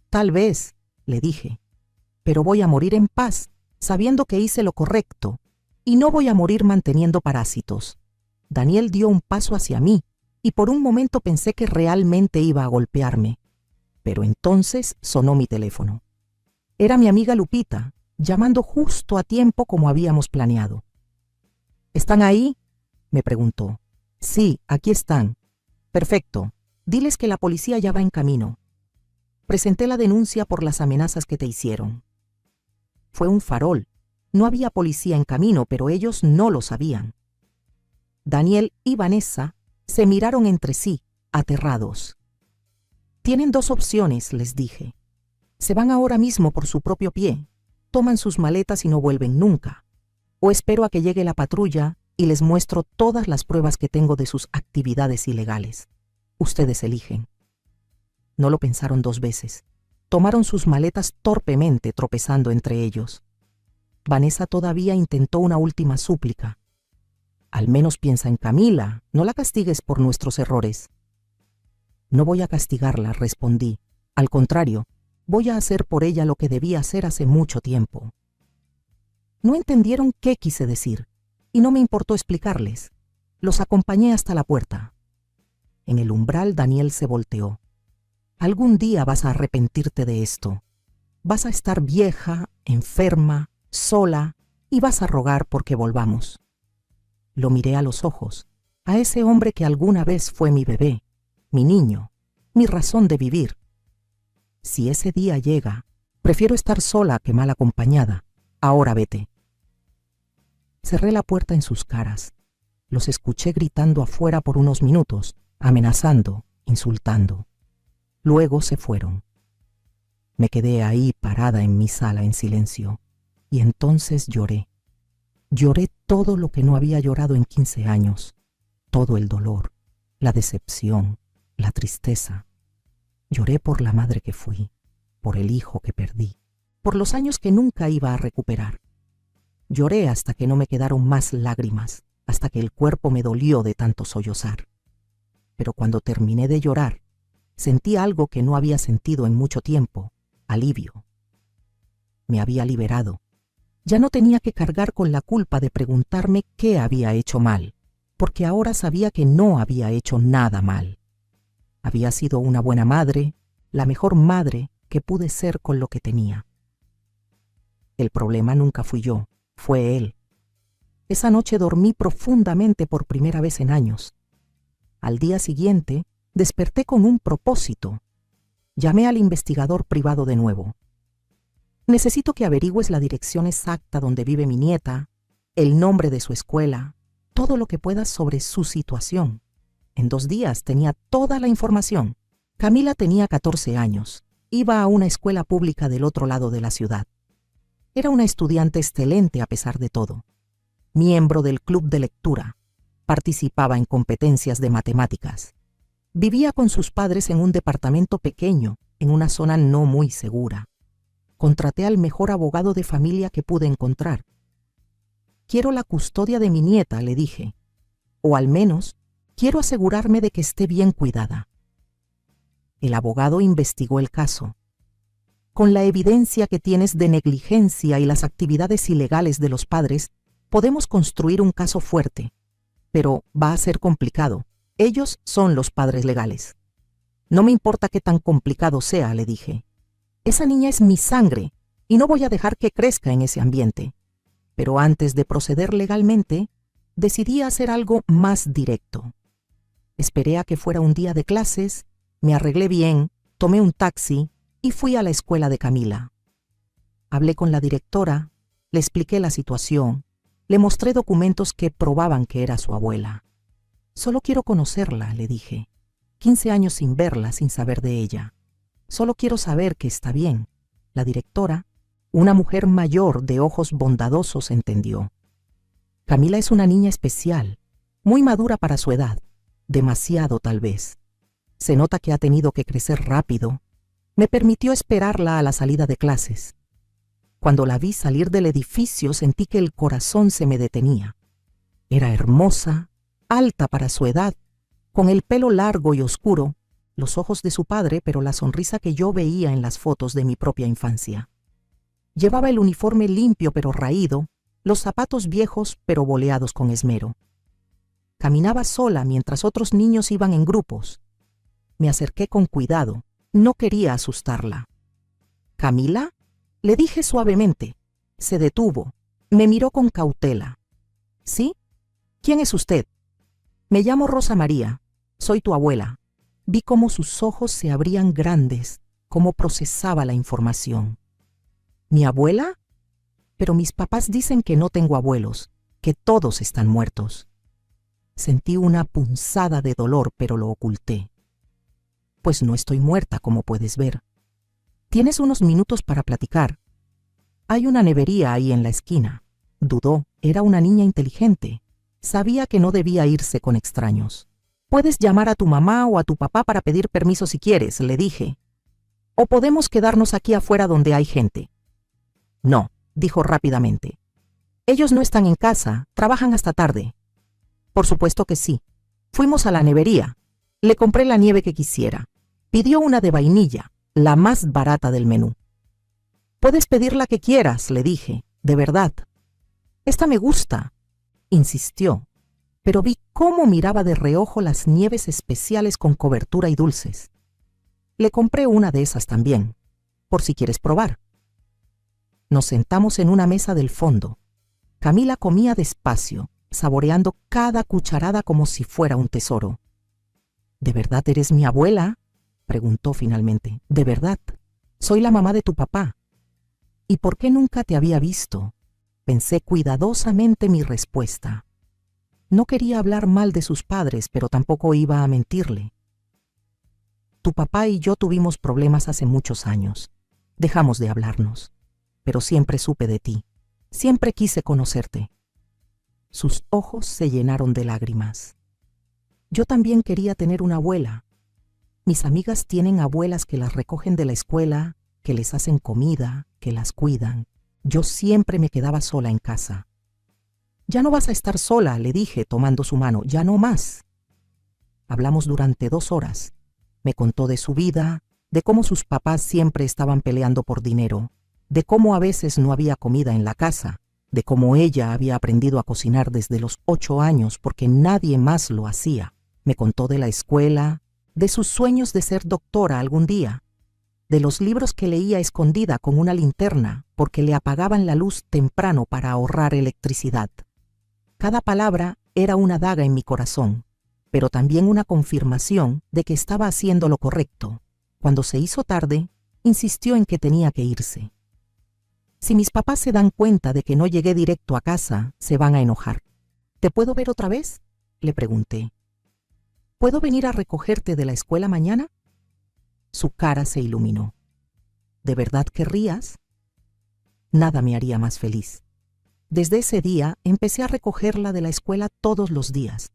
A: Tal vez, le dije, pero voy a morir en paz, sabiendo que hice lo correcto, y no voy a morir manteniendo parásitos. Daniel dio un paso hacia mí, y por un momento pensé que realmente iba a golpearme. Pero entonces sonó mi teléfono. Era mi amiga Lupita, llamando justo a tiempo como habíamos planeado. ¿Están ahí?, me preguntó. Sí, aquí están. Perfecto. Diles que la policía ya va en camino. Presenté la denuncia por las amenazas que te hicieron. Fue un farol. No había policía en camino, pero ellos no lo sabían. Daniel y Vanessa se miraron entre sí, aterrados. Tienen 2 opciones, les dije. Se van ahora mismo por su propio pie, toman sus maletas y no vuelven nunca. O espero a que llegue la patrulla y les muestro todas las pruebas que tengo de sus actividades ilegales. Ustedes eligen. No lo pensaron 2 veces. Tomaron sus maletas torpemente, tropezando entre ellos. Vanessa todavía intentó una última súplica. Al menos piensa en Camila, no la castigues por nuestros errores. No voy a castigarla, respondí. Al contrario, voy a hacer por ella lo que debía hacer hace mucho tiempo. No entendieron qué quise decir, y no me importó explicarles. Los acompañé hasta la puerta. En el umbral Daniel se volteó. Algún día vas a arrepentirte de esto. Vas a estar vieja, enferma, sola, y vas a rogar porque volvamos. Lo miré a los ojos, a ese hombre que alguna vez fue mi bebé, mi niño, mi razón de vivir. Si ese día llega, prefiero estar sola que mal acompañada. Ahora vete. Cerré la puerta en sus caras. Los escuché gritando afuera por unos minutos, amenazando, insultando. Luego se fueron. Me quedé ahí parada en mi sala en silencio, y entonces lloré. Lloré todo lo que no había llorado en 15 años, todo el dolor, la decepción, la tristeza. Lloré por la madre que fui, por el hijo que perdí, por los años que nunca iba a recuperar. Lloré hasta que no me quedaron más lágrimas, hasta que el cuerpo me dolió de tanto sollozar. Pero cuando terminé de llorar, sentí algo que no había sentido en mucho tiempo, alivio. Me había liberado. Ya no tenía que cargar con la culpa de preguntarme qué había hecho mal, porque ahora sabía que no había hecho nada mal. Había sido una buena madre, la mejor madre que pude ser con lo que tenía. El problema nunca fui yo, fue él. Esa noche dormí profundamente por primera vez en años. Al día siguiente, desperté con un propósito. Llamé al investigador privado de nuevo. Necesito que averigües la dirección exacta donde vive mi nieta, el nombre de su escuela, todo lo que puedas sobre su situación. En 2 días tenía toda la información. Camila tenía 14 años. Iba a una escuela pública del otro lado de la ciudad. Era una estudiante excelente a pesar de todo. Miembro del club de lectura. Participaba en competencias de matemáticas. Vivía con sus padres en un departamento pequeño, en una zona no muy segura. Contraté al mejor abogado de familia que pude encontrar. Quiero la custodia de mi nieta, le dije. O al menos, quiero asegurarme de que esté bien cuidada. El abogado investigó el caso. Con la evidencia que tienes de negligencia y las actividades ilegales de los padres, podemos construir un caso fuerte. Pero va a ser complicado. Ellos son los padres legales. No me importa qué tan complicado sea, le dije. Esa niña es mi sangre y no voy a dejar que crezca en ese ambiente. Pero antes de proceder legalmente, decidí hacer algo más directo. Esperé a que fuera un día de clases, me arreglé bien, tomé un taxi y fui a la escuela de Camila. Hablé con la directora, le expliqué la situación, le mostré documentos que probaban que era su abuela. Solo quiero conocerla, le dije. 15 años sin verla, sin saber de ella. Solo quiero saber que está bien. La directora, una mujer mayor de ojos bondadosos, entendió. Camila es una niña especial, muy madura para su edad, demasiado tal vez. Se nota que ha tenido que crecer rápido. Me permitió esperarla a la salida de clases. Cuando la vi salir del edificio sentí que el corazón se me detenía. Era hermosa, alta para su edad, con el pelo largo y oscuro, los ojos de su padre, pero la sonrisa que yo veía en las fotos de mi propia infancia. Llevaba el uniforme limpio pero raído, los zapatos viejos pero boleados con esmero. Caminaba sola mientras otros niños iban en grupos. Me acerqué con cuidado, no quería asustarla. ¿Camila?, le dije suavemente. Se detuvo, me miró con cautela. ¿Sí? ¿Quién es usted? Me llamo Rosa María, soy tu abuela. Vi cómo sus ojos se abrían grandes, cómo procesaba la información. ¿Mi abuela? Pero mis papás dicen que no tengo abuelos, que todos están muertos. Sentí una punzada de dolor, pero lo oculté. Pues no estoy muerta, como puedes ver. Tienes unos minutos para platicar. Hay una nevería ahí en la esquina. Dudó, era una niña inteligente. Sabía que no debía irse con extraños. Puedes llamar a tu mamá o a tu papá para pedir permiso si quieres, le dije. O podemos quedarnos aquí afuera donde hay gente. No, dijo rápidamente. Ellos no están en casa, trabajan hasta tarde. Por supuesto que sí. Fuimos a la nevería. Le compré la nieve que quisiera. Pidió una de vainilla, la más barata del menú. Puedes pedir la que quieras, le dije, de verdad. Esta me gusta, insistió, pero vi cómo miraba de reojo las nieves especiales con cobertura y dulces. Le compré una de esas también, por si quieres probar. Nos sentamos en una mesa del fondo. Camila comía despacio, saboreando cada cucharada como si fuera un tesoro. ¿De verdad eres mi abuela?, preguntó finalmente. ¿De verdad? Soy la mamá de tu papá. ¿Y por qué nunca te había visto? Pensé cuidadosamente mi respuesta. No quería hablar mal de sus padres, pero tampoco iba a mentirle. Tu papá y yo tuvimos problemas hace muchos años. Dejamos de hablarnos. Pero siempre supe de ti. Siempre quise conocerte. Sus ojos se llenaron de lágrimas. Yo también quería tener una abuela. Mis amigas tienen abuelas que las recogen de la escuela, que les hacen comida, que las cuidan. Yo siempre me quedaba sola en casa. Ya no vas a estar sola, le dije, tomando su mano, ya no más. Hablamos durante 2 horas. Me contó de su vida, de cómo sus papás siempre estaban peleando por dinero, de cómo a veces no había comida en la casa, de cómo ella había aprendido a cocinar desde los 8 años porque nadie más lo hacía. Me contó de la escuela, de sus sueños de ser doctora algún día, de los libros que leía escondida con una linterna porque le apagaban la luz temprano para ahorrar electricidad. Cada palabra era una daga en mi corazón, pero también una confirmación de que estaba haciendo lo correcto. Cuando se hizo tarde, insistió en que tenía que irse. Si mis papás se dan cuenta de que no llegué directo a casa, se van a enojar. ¿Te puedo ver otra vez?, le pregunté. ¿Puedo venir a recogerte de la escuela mañana? Su cara se iluminó. ¿De verdad querrías? Nada me haría más feliz. Desde ese día empecé a recogerla de la escuela todos los días.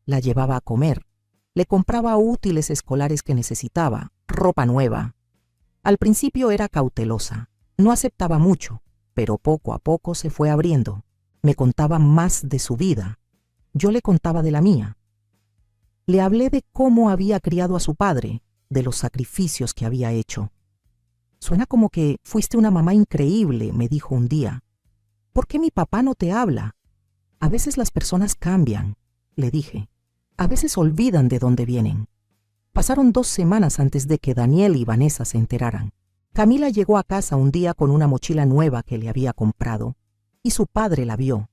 A: La llevaba a comer, le compraba útiles escolares que necesitaba, ropa nueva. Al principio era cautelosa, no aceptaba mucho, pero poco a poco se fue abriendo. Me contaba más de su vida. Yo le contaba de la mía. Le hablé de cómo había criado a su padre, de los sacrificios que había hecho. Suena como que fuiste una mamá increíble, me dijo un día. ¿Por qué mi papá no te habla? A veces las personas cambian, le dije. A veces olvidan de dónde vienen. Pasaron 2 semanas antes de que Daniel y Vanessa se enteraran. Camila llegó a casa un día con una mochila nueva que le había comprado, y su padre la vio.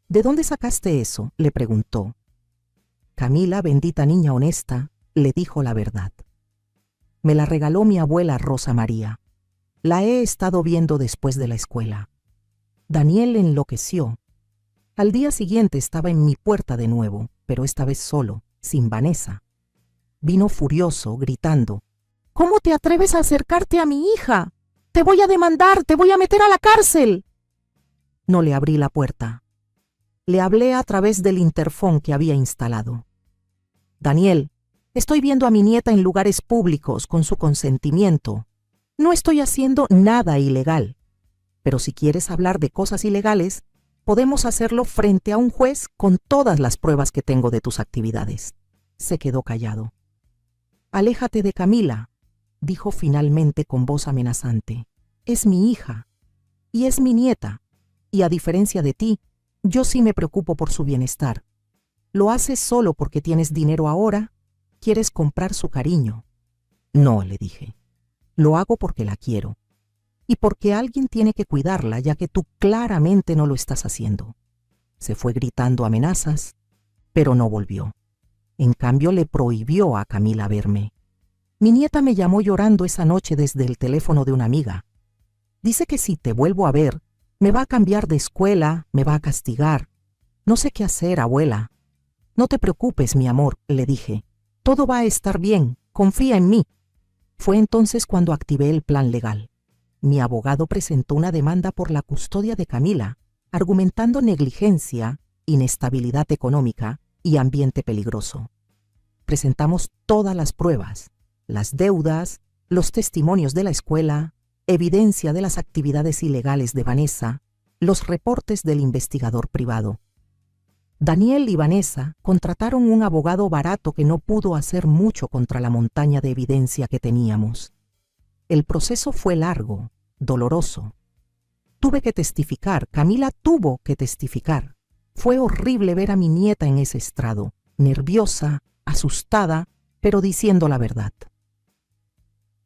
A: ¿De dónde sacaste eso?, le preguntó. Camila, bendita niña honesta, le dijo la verdad. Me la regaló mi abuela Rosa María. La he estado viendo después de la escuela. Daniel enloqueció. Al día siguiente estaba en mi puerta de nuevo, pero esta vez solo, sin Vanessa. Vino furioso, gritando: ¿Cómo te atreves a acercarte a mi hija? ¡Te voy a demandar! ¡Te voy a meter a la cárcel! No le abrí la puerta. Le hablé a través del interfón que había instalado. Daniel, estoy viendo a mi nieta en lugares públicos con su consentimiento. No estoy haciendo nada ilegal. Pero si quieres hablar de cosas ilegales, podemos hacerlo frente a un juez con todas las pruebas que tengo de tus actividades. Se quedó callado. Aléjate de Camila, dijo finalmente con voz amenazante. Es mi hija y es mi nieta, y a diferencia de ti, yo sí me preocupo por su bienestar. ¿Lo haces solo porque tienes dinero ahora? ¿Quieres comprar su cariño? No, le dije. Lo hago porque la quiero. Y porque alguien tiene que cuidarla, ya que tú claramente no lo estás haciendo. Se fue gritando amenazas, pero no volvió. En cambio, le prohibió a Camila verme. Mi nieta me llamó llorando esa noche desde el teléfono de una amiga. Dice que si te vuelvo a ver, me va a cambiar de escuela, me va a castigar. No sé qué hacer, abuela. No te preocupes, mi amor, le dije. Todo va a estar bien, confía en mí. Fue entonces cuando activé el plan legal. Mi abogado presentó una demanda por la custodia de Camila, argumentando negligencia, inestabilidad económica y ambiente peligroso. Presentamos todas las pruebas, las deudas, los testimonios de la escuela, evidencia de las actividades ilegales de Vanessa, los reportes del investigador privado. Daniel y Vanessa contrataron un abogado barato que no pudo hacer mucho contra la montaña de evidencia que teníamos. El proceso fue largo, doloroso. Tuve que testificar, Camila tuvo que testificar. Fue horrible ver a mi nieta en ese estrado, nerviosa, asustada, pero diciendo la verdad.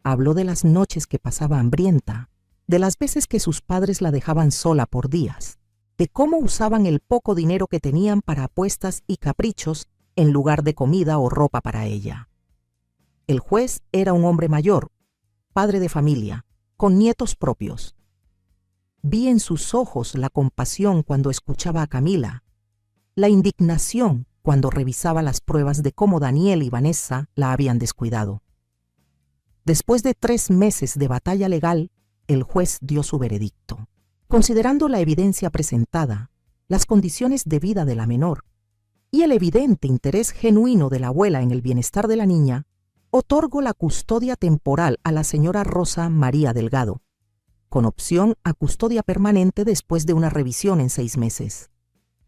A: Habló de las noches que pasaba hambrienta, de las veces que sus padres la dejaban sola por días, de cómo usaban el poco dinero que tenían para apuestas y caprichos en lugar de comida o ropa para ella. El juez era un hombre mayor, padre de familia, con nietos propios. Vi en sus ojos la compasión cuando escuchaba a Camila, la indignación cuando revisaba las pruebas de cómo Daniel y Vanessa la habían descuidado. Después de 3 meses de batalla legal, el juez dio su veredicto. Considerando la evidencia presentada, las condiciones de vida de la menor y el evidente interés genuino de la abuela en el bienestar de la niña, otorgo la custodia temporal a la señora Rosa María Delgado, con opción a custodia permanente después de una revisión en 6 meses.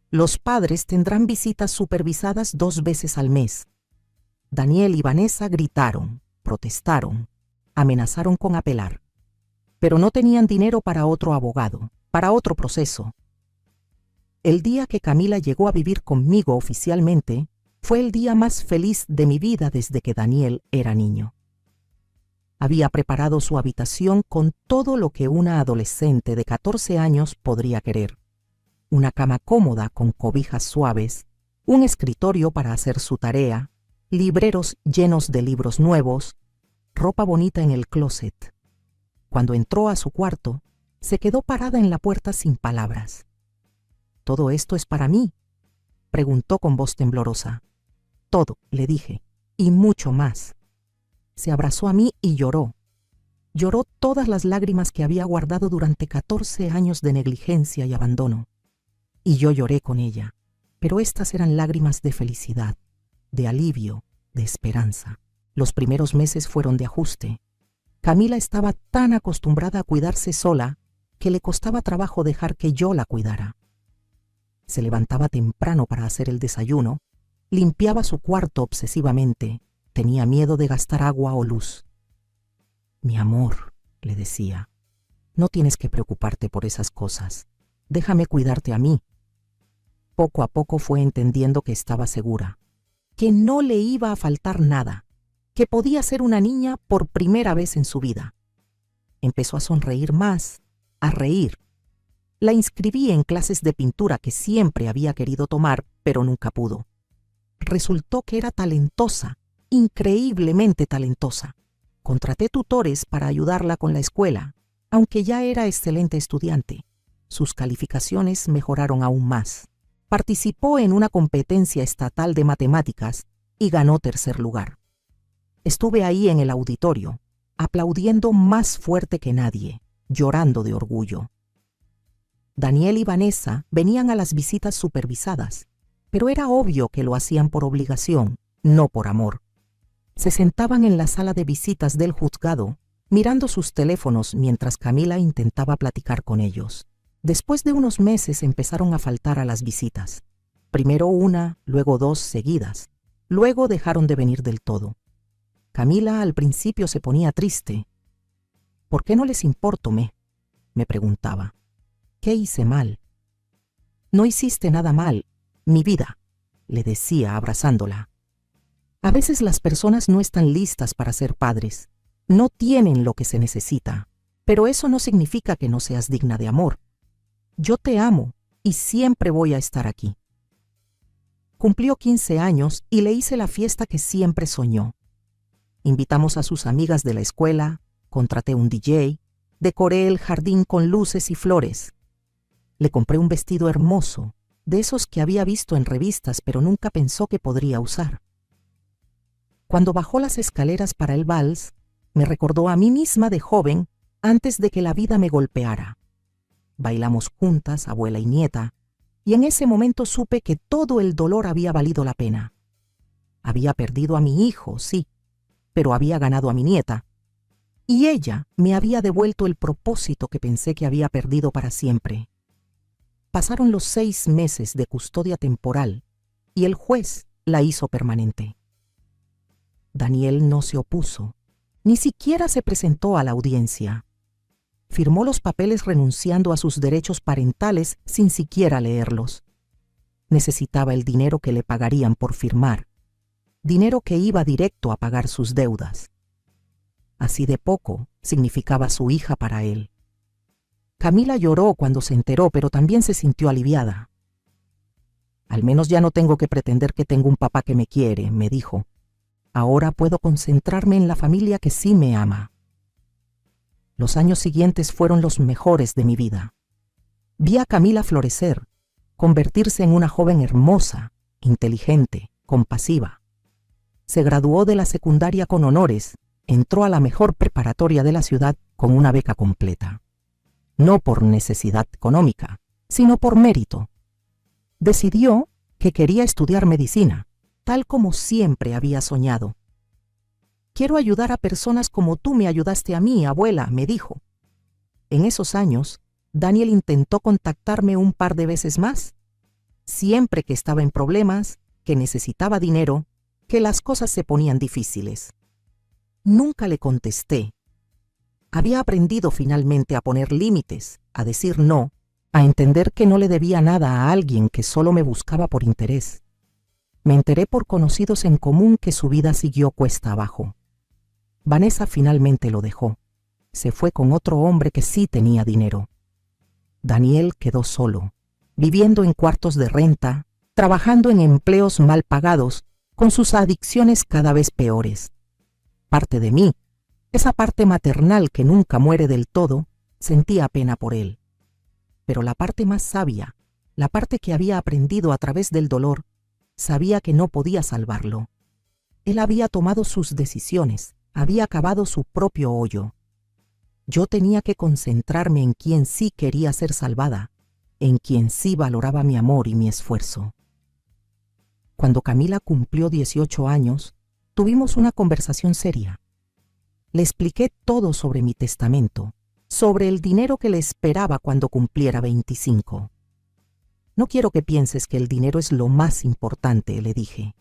A: Los padres tendrán visitas supervisadas 2 veces al mes. Daniel y Vanessa gritaron, protestaron, amenazaron con apelar, pero no tenían dinero para otro abogado, para otro proceso. El día que Camila llegó a vivir conmigo oficialmente fue el día más feliz de mi vida desde que Daniel era niño. Había preparado su habitación con todo lo que una adolescente de 14 años podría querer. Una cama cómoda con cobijas suaves, un escritorio para hacer su tarea, libreros llenos de libros nuevos, ropa bonita en el closet. Cuando entró a su cuarto, se quedó parada en la puerta sin palabras. «¿Todo esto es para mí?», preguntó con voz temblorosa. «Todo», le dije, «y mucho más». Se abrazó a mí y lloró. Lloró todas las lágrimas que había guardado durante 14 años de negligencia y abandono. Y yo lloré con ella, pero estas eran lágrimas de felicidad, de alivio, de esperanza. Los primeros meses fueron de ajuste. Camila estaba tan acostumbrada a cuidarse sola que le costaba trabajo dejar que yo la cuidara. Se levantaba temprano para hacer el desayuno, limpiaba su cuarto obsesivamente, tenía miedo de gastar agua o luz. «Mi amor», le decía, «no tienes que preocuparte por esas cosas. Déjame cuidarte a mí». Poco a poco fue entendiendo que estaba segura, que no le iba a faltar nada, que podía ser una niña por primera vez en su vida. Empezó a sonreír más, a reír. La inscribí en clases de pintura que siempre había querido tomar, pero nunca pudo. Resultó que era talentosa, increíblemente talentosa. Contraté tutores para ayudarla con la escuela, aunque ya era excelente estudiante. Sus calificaciones mejoraron aún más. Participó en una competencia estatal de matemáticas y ganó 3er lugar. Estuve ahí en el auditorio, aplaudiendo más fuerte que nadie, llorando de orgullo. Daniel y Vanessa venían a las visitas supervisadas, pero era obvio que lo hacían por obligación, no por amor. Se sentaban en la sala de visitas del juzgado, mirando sus teléfonos mientras Camila intentaba platicar con ellos. Después de unos meses empezaron a faltar a las visitas. Primero 1, luego 2 seguidas. Luego dejaron de venir del todo. Camila al principio se ponía triste. «¿Por qué no les importo, me preguntaba. «¿Qué hice mal?» «No hiciste nada mal, mi vida», le decía abrazándola. «A veces las personas no están listas para ser padres. No tienen lo que se necesita. Pero eso no significa que no seas digna de amor. Yo te amo y siempre voy a estar aquí». Cumplió 15 años y le hice la fiesta que siempre soñó. Invitamos a sus amigas de la escuela, contraté un DJ, decoré el jardín con luces y flores. Le compré un vestido hermoso, de esos que había visto en revistas pero nunca pensó que podría usar. Cuando bajó las escaleras para el vals, me recordó a mí misma de joven antes de que la vida me golpeara. Bailamos juntas, abuela y nieta, y en ese momento supe que todo el dolor había valido la pena. Había perdido a mi hijo, sí, pero había ganado a mi nieta, y ella me había devuelto el propósito que pensé que había perdido para siempre. Pasaron los 6 meses de custodia temporal y el juez la hizo permanente. Daniel no se opuso, ni siquiera se presentó a la audiencia. Firmó los papeles renunciando a sus derechos parentales sin siquiera leerlos. Necesitaba el dinero que le pagarían por firmar, dinero que iba directo a pagar sus deudas. Así de poco significaba su hija para él. Camila lloró cuando se enteró, pero también se sintió aliviada. Al menos ya no tengo que pretender que tengo un papá que me quiere, me dijo. Ahora puedo concentrarme en la familia que sí me ama. Los años siguientes fueron los mejores de mi vida. Vi a Camila florecer, convertirse en una joven hermosa, inteligente, compasiva. Se graduó de la secundaria con honores, entró a la mejor preparatoria de la ciudad con una beca completa. No por necesidad económica, sino por mérito. Decidió que quería estudiar medicina, tal como siempre había soñado. Quiero ayudar a personas como tú me ayudaste a mí, abuela, me dijo. En esos años, Daniel intentó contactarme un par de veces más. Siempre que estaba en problemas, que necesitaba dinero, que las cosas se ponían difíciles. Nunca le contesté. Había aprendido finalmente a poner límites, a decir no, a entender que no le debía nada a alguien que solo me buscaba por interés. Me enteré por conocidos en común que su vida siguió cuesta abajo. Vanessa finalmente lo dejó. Se fue con otro hombre que sí tenía dinero. Daniel quedó solo, viviendo en cuartos de renta, trabajando en empleos mal pagados, con sus adicciones cada vez peores. Parte de mí, esa parte maternal que nunca muere del todo, sentía pena por él. Pero la parte más sabia, la parte que había aprendido a través del dolor, sabía que no podía salvarlo. Él había tomado sus decisiones, había cavado su propio hoyo. Yo tenía que concentrarme en quien sí quería ser salvada, en quien sí valoraba mi amor y mi esfuerzo. Cuando Camila cumplió 18 años, tuvimos una conversación seria. Le expliqué todo sobre mi testamento, sobre el dinero que le esperaba cuando cumpliera 25. No quiero que pienses que el dinero es lo más importante, le dije.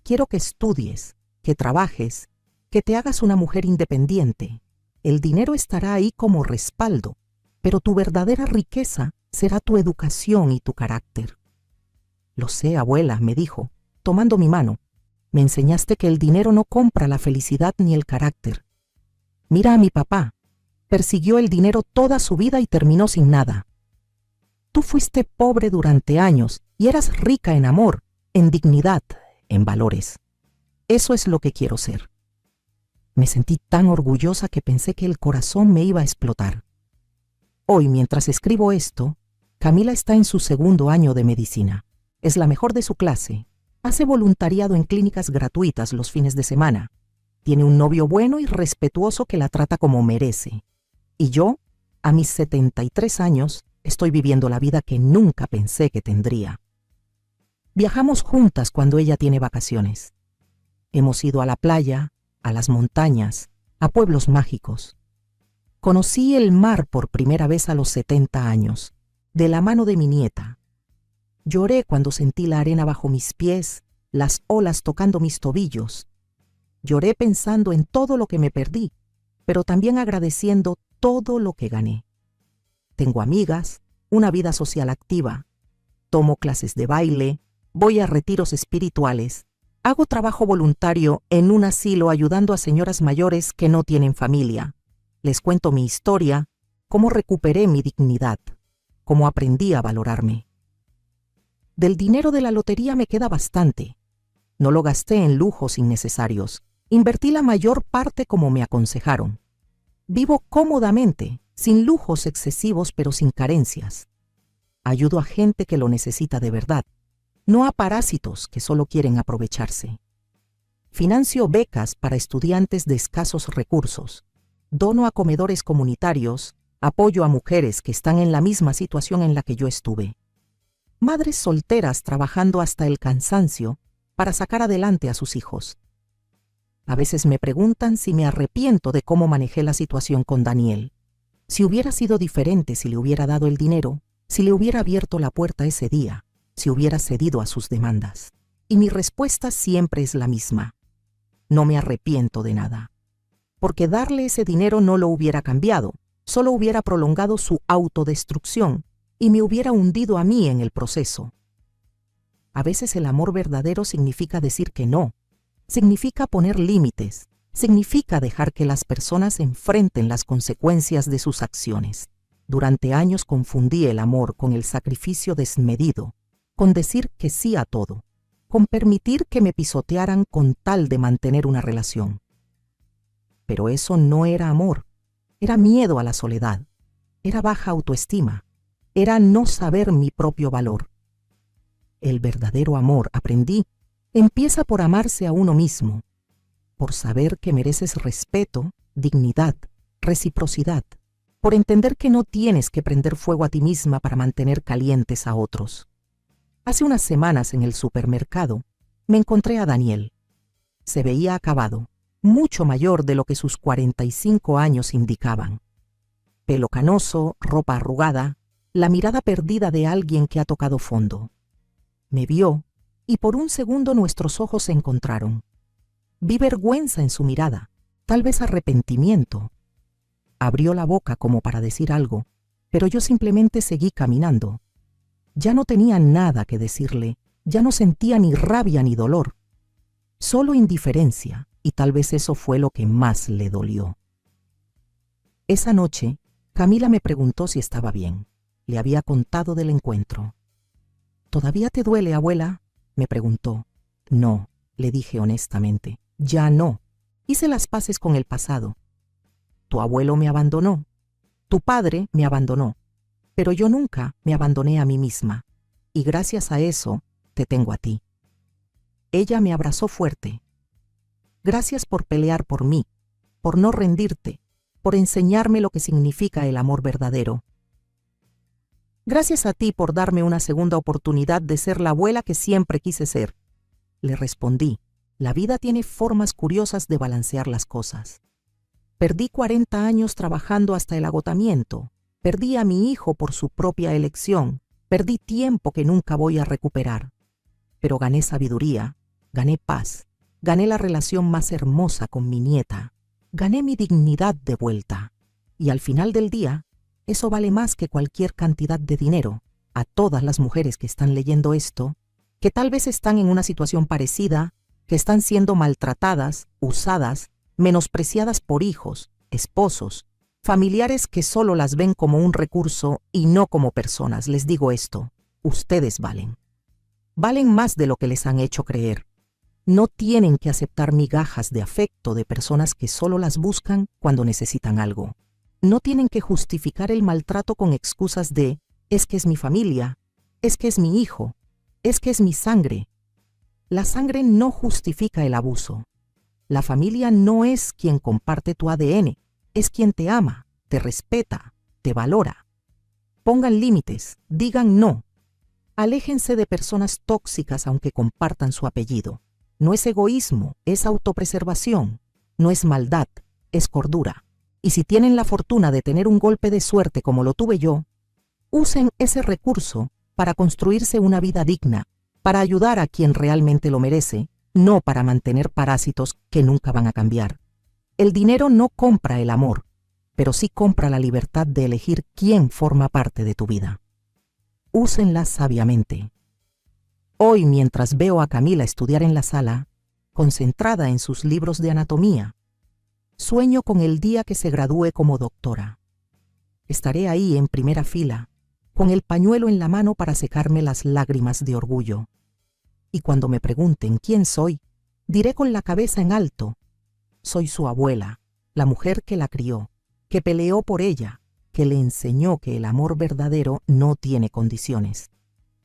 A: Quiero que estudies, que trabajes, que te hagas una mujer independiente. El dinero estará ahí como respaldo, pero tu verdadera riqueza será tu educación y tu carácter. Lo sé, abuela, me dijo, tomando mi mano. Me enseñaste que el dinero no compra la felicidad ni el carácter. Mira a mi papá. Persiguió el dinero toda su vida y terminó sin nada. Tú fuiste pobre durante años y eras rica en amor, en dignidad, en valores. Eso es lo que quiero ser. Me sentí tan orgullosa que pensé que el corazón me iba a explotar. Hoy, mientras escribo esto, Camila está en su 2º año de medicina. Es la mejor de su clase. Hace voluntariado en clínicas gratuitas los fines de semana. Tiene un novio bueno y respetuoso que la trata como merece. Y yo, a mis 73 años, estoy viviendo la vida que nunca pensé que tendría. Viajamos juntas cuando ella tiene vacaciones. Hemos ido a la playa, a las montañas, a pueblos mágicos. Conocí el mar por primera vez a los 70 años, de la mano de mi nieta. Lloré cuando sentí la arena bajo mis pies, las olas tocando mis tobillos. Lloré pensando en todo lo que me perdí, pero también agradeciendo todo lo que gané. Tengo amigas, una vida social activa. Tomo clases de baile, voy a retiros espirituales. Hago trabajo voluntario en un asilo ayudando a señoras mayores que no tienen familia. Les cuento mi historia, cómo recuperé mi dignidad, cómo aprendí a valorarme. Del dinero de la lotería me queda bastante. No lo gasté en lujos innecesarios. Invertí la mayor parte como me aconsejaron. Vivo cómodamente, sin lujos excesivos pero sin carencias. Ayudo a gente que lo necesita de verdad, no a parásitos que solo quieren aprovecharse. Financio becas para estudiantes de escasos recursos. Dono a comedores comunitarios, apoyo a mujeres que están en la misma situación en la que yo estuve. Madres solteras trabajando hasta el cansancio para sacar adelante a sus hijos. A veces me preguntan si me arrepiento de cómo manejé la situación con Daniel. Si hubiera sido diferente si le hubiera dado el dinero, si le hubiera abierto la puerta ese día, si hubiera cedido a sus demandas. Y mi respuesta siempre es la misma. No me arrepiento de nada. Porque darle ese dinero no lo hubiera cambiado, solo hubiera prolongado su autodestrucción y me hubiera hundido a mí en el proceso. A veces el amor verdadero significa decir que no, significa poner límites, significa dejar que las personas enfrenten las consecuencias de sus acciones. Durante años confundí el amor con el sacrificio desmedido, con decir que sí a todo, con permitir que me pisotearan con tal de mantener una relación. Pero eso no era amor, era miedo a la soledad, era baja autoestima, era no saber mi propio valor. El verdadero amor, aprendí, empieza por amarse a uno mismo, por saber que mereces respeto, dignidad, reciprocidad, por entender que no tienes que prender fuego a ti misma para mantener calientes a otros. Hace unas semanas en el supermercado me encontré a Daniel. Se veía acabado, mucho mayor de lo que sus 45 años indicaban. Pelo canoso, ropa arrugada, la mirada perdida de alguien que ha tocado fondo. Me vio y por un segundo nuestros ojos se encontraron. Vi vergüenza en su mirada, tal vez arrepentimiento. Abrió la boca como para decir algo, pero yo simplemente seguí caminando. Ya no tenía nada que decirle, ya no sentía ni rabia ni dolor, solo indiferencia, y tal vez eso fue lo que más le dolió. Esa noche, Camila me preguntó si estaba bien. Le había contado del encuentro. ¿Todavía te duele, abuela?, me preguntó. No, le dije honestamente, ya no. Hice las paces con el pasado. Tu abuelo me abandonó, tu padre me abandonó, pero yo nunca me abandoné a mí misma, y gracias a eso te tengo a ti. Ella me abrazó fuerte. Gracias por pelear por mí, por no rendirte, por enseñarme lo que significa el amor verdadero. Gracias a ti por darme una segunda oportunidad de ser la abuela que siempre quise ser. Le respondí, la vida tiene formas curiosas de balancear las cosas. Perdí 40 años trabajando hasta el agotamiento, perdí a mi hijo por su propia elección, perdí tiempo que nunca voy a recuperar. Pero gané sabiduría, gané paz, gané la relación más hermosa con mi nieta, gané mi dignidad de vuelta. Y al final del día, eso vale más que cualquier cantidad de dinero. A todas las mujeres que están leyendo esto, que tal vez están en una situación parecida, que están siendo maltratadas, usadas, menospreciadas por hijos, esposos, familiares que solo las ven como un recurso y no como personas, les digo esto, ustedes valen. Valen más de lo que les han hecho creer. No tienen que aceptar migajas de afecto de personas que solo las buscan cuando necesitan algo. No tienen que justificar el maltrato con excusas de, es que es mi familia, es que es mi hijo, es que es mi sangre. La sangre no justifica el abuso. La familia no es quien comparte tu ADN, es quien te ama, te respeta, te valora. Pongan límites, digan no. Aléjense de personas tóxicas aunque compartan su apellido. No es egoísmo, es autopreservación. No es maldad, es cordura. Y si tienen la fortuna de tener un golpe de suerte como lo tuve yo, usen ese recurso para construirse una vida digna, para ayudar a quien realmente lo merece, no para mantener parásitos que nunca van a cambiar. El dinero no compra el amor, pero sí compra la libertad de elegir quién forma parte de tu vida. Úsenla sabiamente. Hoy, mientras veo a Camila estudiar en la sala, concentrada en sus libros de anatomía, sueño con el día que se gradúe como doctora. Estaré ahí en primera fila, con el pañuelo en la mano para secarme las lágrimas de orgullo. Y cuando me pregunten quién soy, diré con la cabeza en alto, soy su abuela, la mujer que la crió, que peleó por ella, que le enseñó que el amor verdadero no tiene condiciones.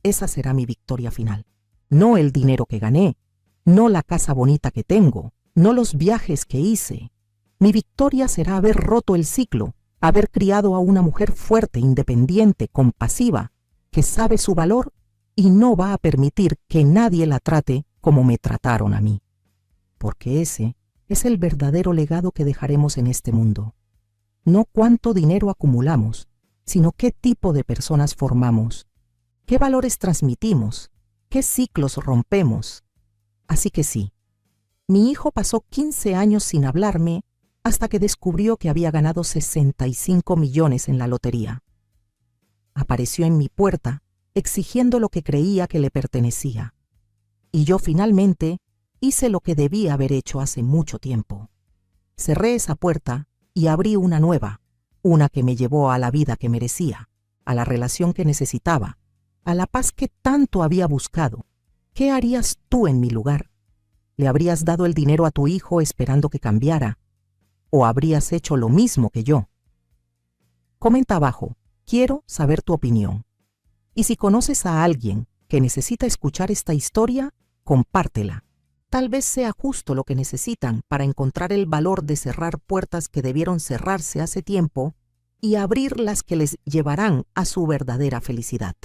A: Esa será mi victoria final. No el dinero que gané, no la casa bonita que tengo, no los viajes que hice. Mi victoria será haber roto el ciclo, haber criado a una mujer fuerte, independiente, compasiva, que sabe su valor y no va a permitir que nadie la trate como me trataron a mí. Porque ese es el verdadero legado que dejaremos en este mundo. No cuánto dinero acumulamos, sino qué tipo de personas formamos, qué valores transmitimos, qué ciclos rompemos. Así que sí, mi hijo pasó 15 años sin hablarme hasta que descubrió que había ganado 65 millones en la lotería. Apareció en mi puerta exigiendo lo que creía que le pertenecía. Y yo finalmente hice lo que debía haber hecho hace mucho tiempo. Cerré esa puerta y abrí una nueva, una que me llevó a la vida que merecía, a la relación que necesitaba, a la paz que tanto había buscado. ¿Qué harías tú en mi lugar? ¿Le habrías dado el dinero a tu hijo esperando que cambiara? ¿O habrías hecho lo mismo que yo? Comenta abajo, quiero saber tu opinión. Y si conoces a alguien que necesita escuchar esta historia, compártela. Tal vez sea justo lo que necesitan para encontrar el valor de cerrar puertas que debieron cerrarse hace tiempo y abrir las que les llevarán a su verdadera felicidad.